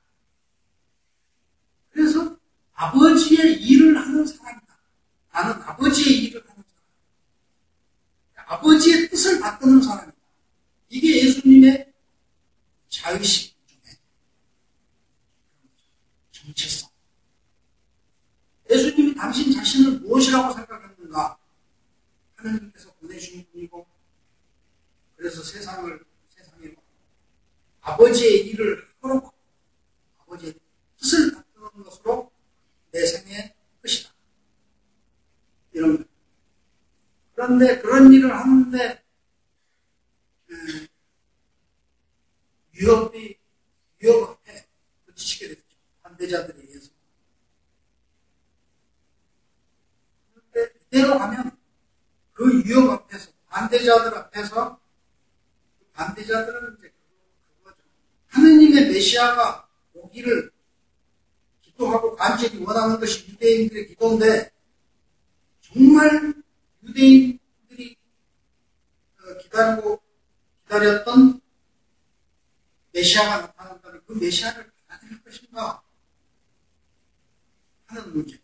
S1: 그래서 아버지의 일을 하는 사람이다. 나는 아버지의 일을 하는 사람. 아버지의 뜻을 받드는 사람이다. 이게 예수님의 자의식 중에 정체성. 예수님이 당신 자신을 무엇이라고 생각했는가? 하느님께서 보내주신 분이고, 그래서 세상에 아버지의 일을 하고 아버지의 뜻을 받드는 것으로 내 생의 끝이다. 이런 것. 그런데 그런 일을 하는데 유업 앞에 부딪히게 됐죠. 반대자들에 의해서. 그런데 이대로 가면 그 유업 앞에서, 반대자들 앞에서, 반대자들은 이제 그거죠. 하느님의 메시아가 오기를 기도하고 간절히 원하는 것이 유대인들의 기도인데, 정말 유대인들이 기다렸던 메시아가 나타난다면 그 메시아를 받아들일 것인가 하는 문제.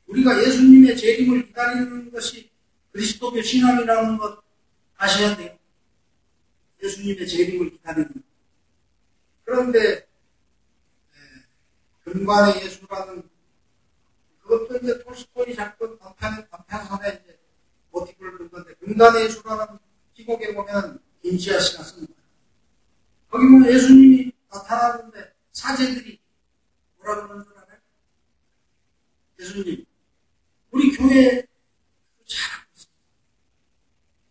S1: 우리가 예수님의 재림을 기다리는 것이 그리스도교 신앙이라는 것 아셔야 돼요. 예수님의 재림을 기다리는 것. 그런데 근관의 예수라는, 그것도 이제 톨스토이 작품 단편선에 이제 모티브를 둔 건데, 근간의 예수라는 희곡에 보면 김지아 씨가 쓴 거예요. 거기 보면 예수님이 나타나는데 사제들이 뭐라 그러는 줄 알아요? 예수님, 우리 교회에 잘하고 있습니다.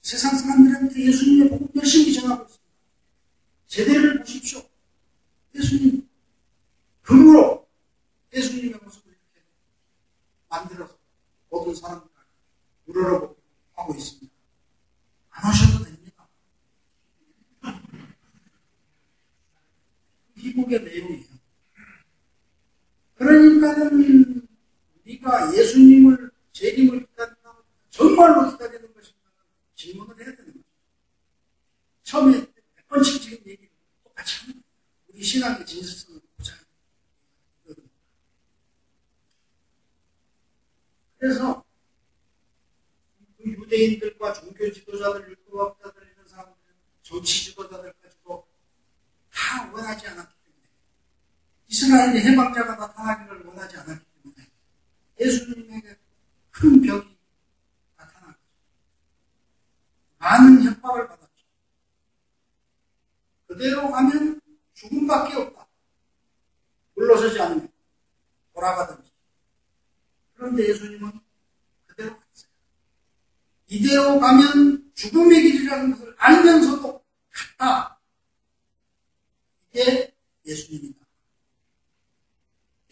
S1: 세상 사람들한테 예수님의 복음 열심히 전하고 있습니다. 제대를 보십시오. 예수님, 금으로 예수님의 모습을 이렇게 만들어서 모든 사람들 우러러보고 하고 있습니다. 안 오셔도 됩니다. 희곡의 내용이에요. 그러니까는 우리가 예수님을, 재림을 기다린다고 정말로 기다리는 것인가 질문을 해야 되는 거죠. 처음에 100번씩 지금 얘기를 똑같이 하는 거예요. 우리 신앙의 진실성을 보자. 그래서 그 유대인들과 종교 지도자들, 율법학자들, 이런 사람들, 정치 지도자들까지도 다 원하지 않았기 때문에, 이스라엘의 해방자가 나타나기를 원하지 않았기 때문에 예수님에게 큰 벽이 나타난 거죠. 많은 협박을 받았죠. 그대로 가면 죽음밖에 없다. 물러서지 않으면 돌아가든지. 그런데 예수님은 그대로 갔어요. 이대로 가면 죽음의 길이라는 것을 알면서도 갔다. 이게 예수님이다.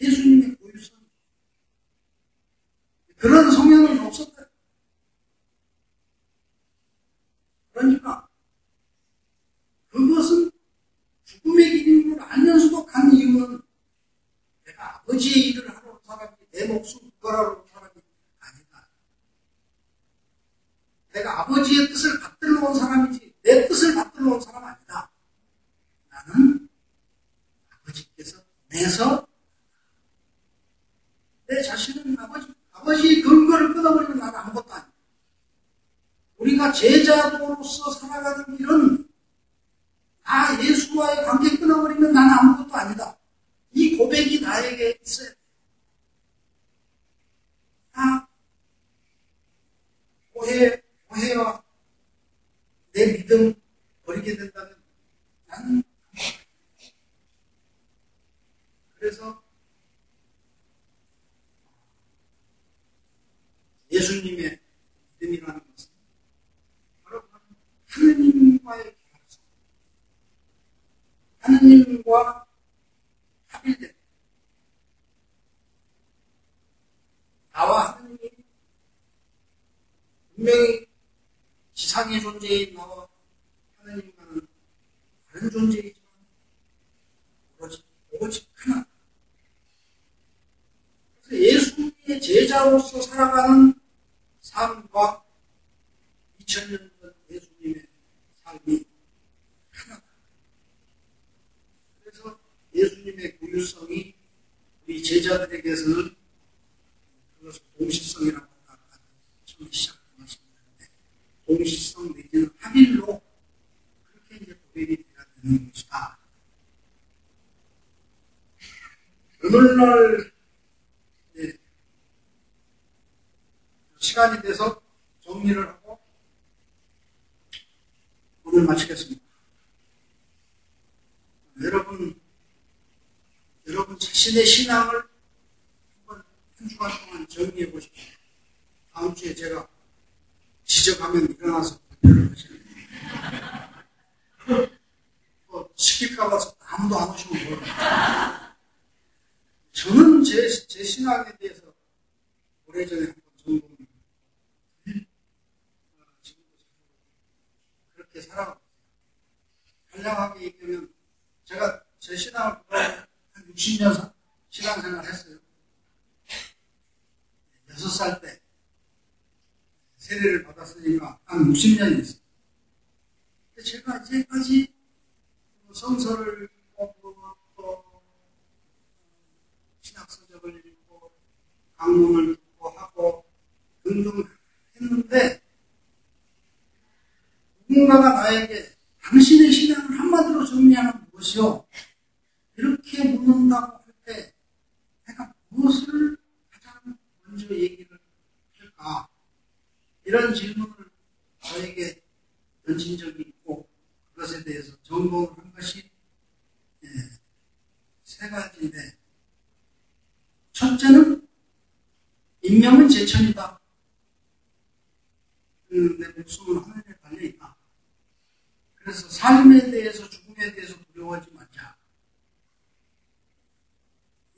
S1: 예수님의 고유성. 그런 성향은 없었다. 그러니까 그것은 죽음의 길인 걸 알면서도 간 이유는 내가 아버지의 일을 하러 온 사람이, 내 목숨 구걸하러 온 사람이 아니다. 내가 아버지의 뜻을 받들러 온 사람이지 내 뜻을 받들러 온 사람 아니다. 나는 아버지께서 내서 내 자신은 아버지의 근거를 끊어버리면 나는 아무것도 아니다. 우리가 제자로서 살아가는 길은 예수와의 관계 끊어버리면 나는 아무것도 아니다. 이 고백이 나에게 있어야 돼. 오해와 내 믿음 버리게 된다면 나는 그래서 예수님의 믿음이라는 것은 바로 하느님과의 계약성, 분명히 지상의 존재인 나와 하나님과는 다른 존재이지만 오직 하나. 그래서 예수님의 제자로서 살아가는 삶과 2000년 전 예수님의 삶이 하나다. 그래서 예수님의 고유성이 우리 제자들에게서는 그것을 동시성이라고 아까 처음에 시작할 말씀드렸는데, 동시성 내지는 합일로 그렇게 이제 도입이 돼야 되는 것이다. 오늘날 시간이 돼서 정리를 하고 오늘 마치겠습니다. 여러분 자신의 신앙을 한번 한 주간 동안 정리해 보십시오. 다음 주에 제가 지적하면 일어나서 발표를 하시는 시킬까 봐서 아무도 안 오시면 모릅니다. 저는 제 신앙에 대해서 오래전에 한번 점검을 지금도 그렇게 살아가고 한량하게 얘기하면 제가 제 신앙을 한 60년 신앙생활 했어요. 6살 때 세례를 받았으니까 한 60년이 있어요. 제가 이제까지 성서를 읽고 또 신학서적을 읽고 강론을 듣고 하고 등등 했는데 누군가가 나에게 당신의 신앙을 한마디로 정리하면 무엇이요? 이렇게 묻는다고 할 때 내가 무엇을 가장 먼저 얘기를 할까? 이런 질문을 저에게 던진 적이 있고 그것에 대해서 점검을 한 것이 세 가지인데, 첫째는 인명은 제천이다. 내 목숨은 하늘에 달려있다. 그래서 삶에 대해서 죽음에 대해서 두려워하지 말자.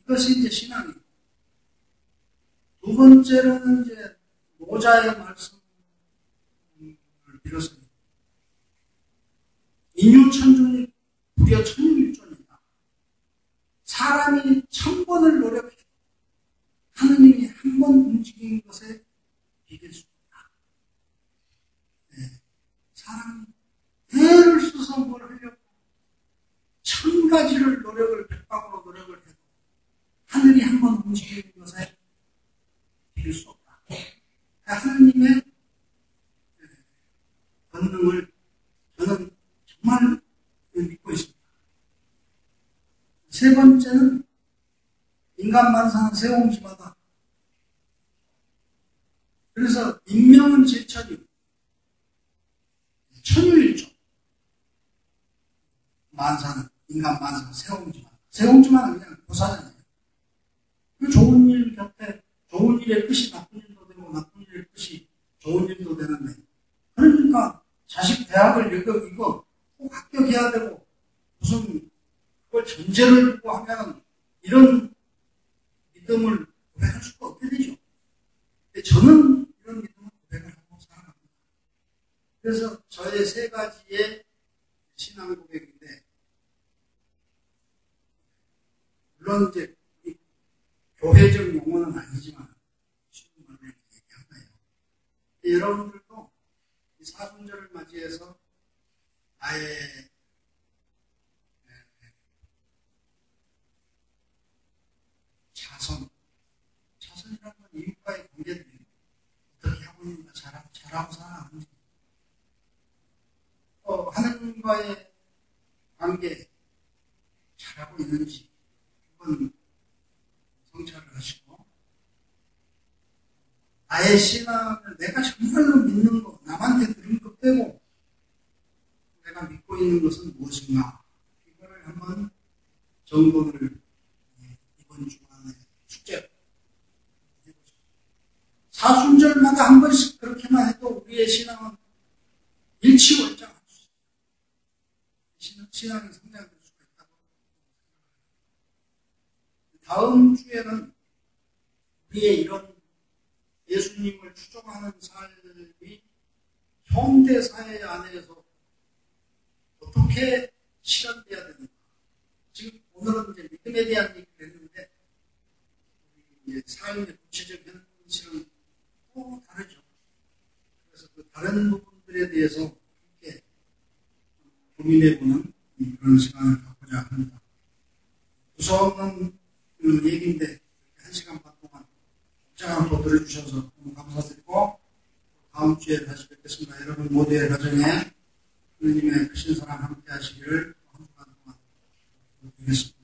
S1: 이것이 이제 신앙이고, 두 번째로는 이제 모자의 말씀을 빌어서 인유천존이 무려 천유일존이다. 사람이 1000번을 노력해 하느님이 한 번 움직인 것에 비길 수 없다. 사람이 애를 써서 뭘 하려고 1000가지를 노력을 백방으로 노력을 해도 하늘이 한 번 움직이는 것에 비길 수 없다. 하나님의 권능을 저는 정말 믿고 있습니다. 세 번째는 인간 만사는 세옹지마다. 그래서 인명은 제천이고 천유일조. 만사는 인간 만사는 세옹지마다. 세옹지마는 그냥 보사잖아요. 그 좋은 일 곁에 좋은 일의 끝이 나쁜 일도 되고 나쁜 일의 끝이 좋은 일도 되는데, 그러니까 자식 대학을 이거 꼭 합격해야 되고 무슨 그걸 전제를 두고 하면 이런 믿음을 고백할 수가 없게 되죠. 근데 저는 이런 믿음을 고백을 하고 살아갑니다. 그래서 저의 세 가지의 신앙 고백인데, 물론 이제 교회적 용어는 아니지만 쉬운 말로 얘기한 거예요. 여러분들도 이 사순절을 맞이해서 나의 자선이라는 건 이웃과의 관계들이 어떻게 하고 있는가, 잘하고 살아가는지, 또 하나님과의 관계 잘하고 있는지 한번 성찰을 하시고, 나의 신앙을 내가 정말로 믿는 것, 남한테 들은 것 빼고 내가 믿고 있는 것은 무엇인가, 이거를 한번 점검을 이번 주간에 숙제로 해보죠. 사순절마다 한 번씩 그렇게만 해도 우리의 신앙은 일치월장할 수 있어요. 신앙이 성장될 수가 있다고 생각합니다. 다음 주에는 우리의 이런 예수님을 추종하는 삶이 현대 사회 안에서 어떻게 실현돼야 되는가. 지금 오늘은 이제 믿음에 대한 얘기를 했는데, 이제 삶의 구체적 현실은 또 다르죠. 그래서 그 다른 부분들에 대해서 함께 고민해보는 그런 시간을 갖고자 합니다. 무서운 얘기인데, 1시간 반 동안 복잡한 거 들어주셔서 너무 감사드리고, 다음 주에 다시 뵙겠습니다. 여러분 모두의 가정에 하느님의 크신 사랑 함께 하시기를 한 주간 동안 부탁드리겠습니다.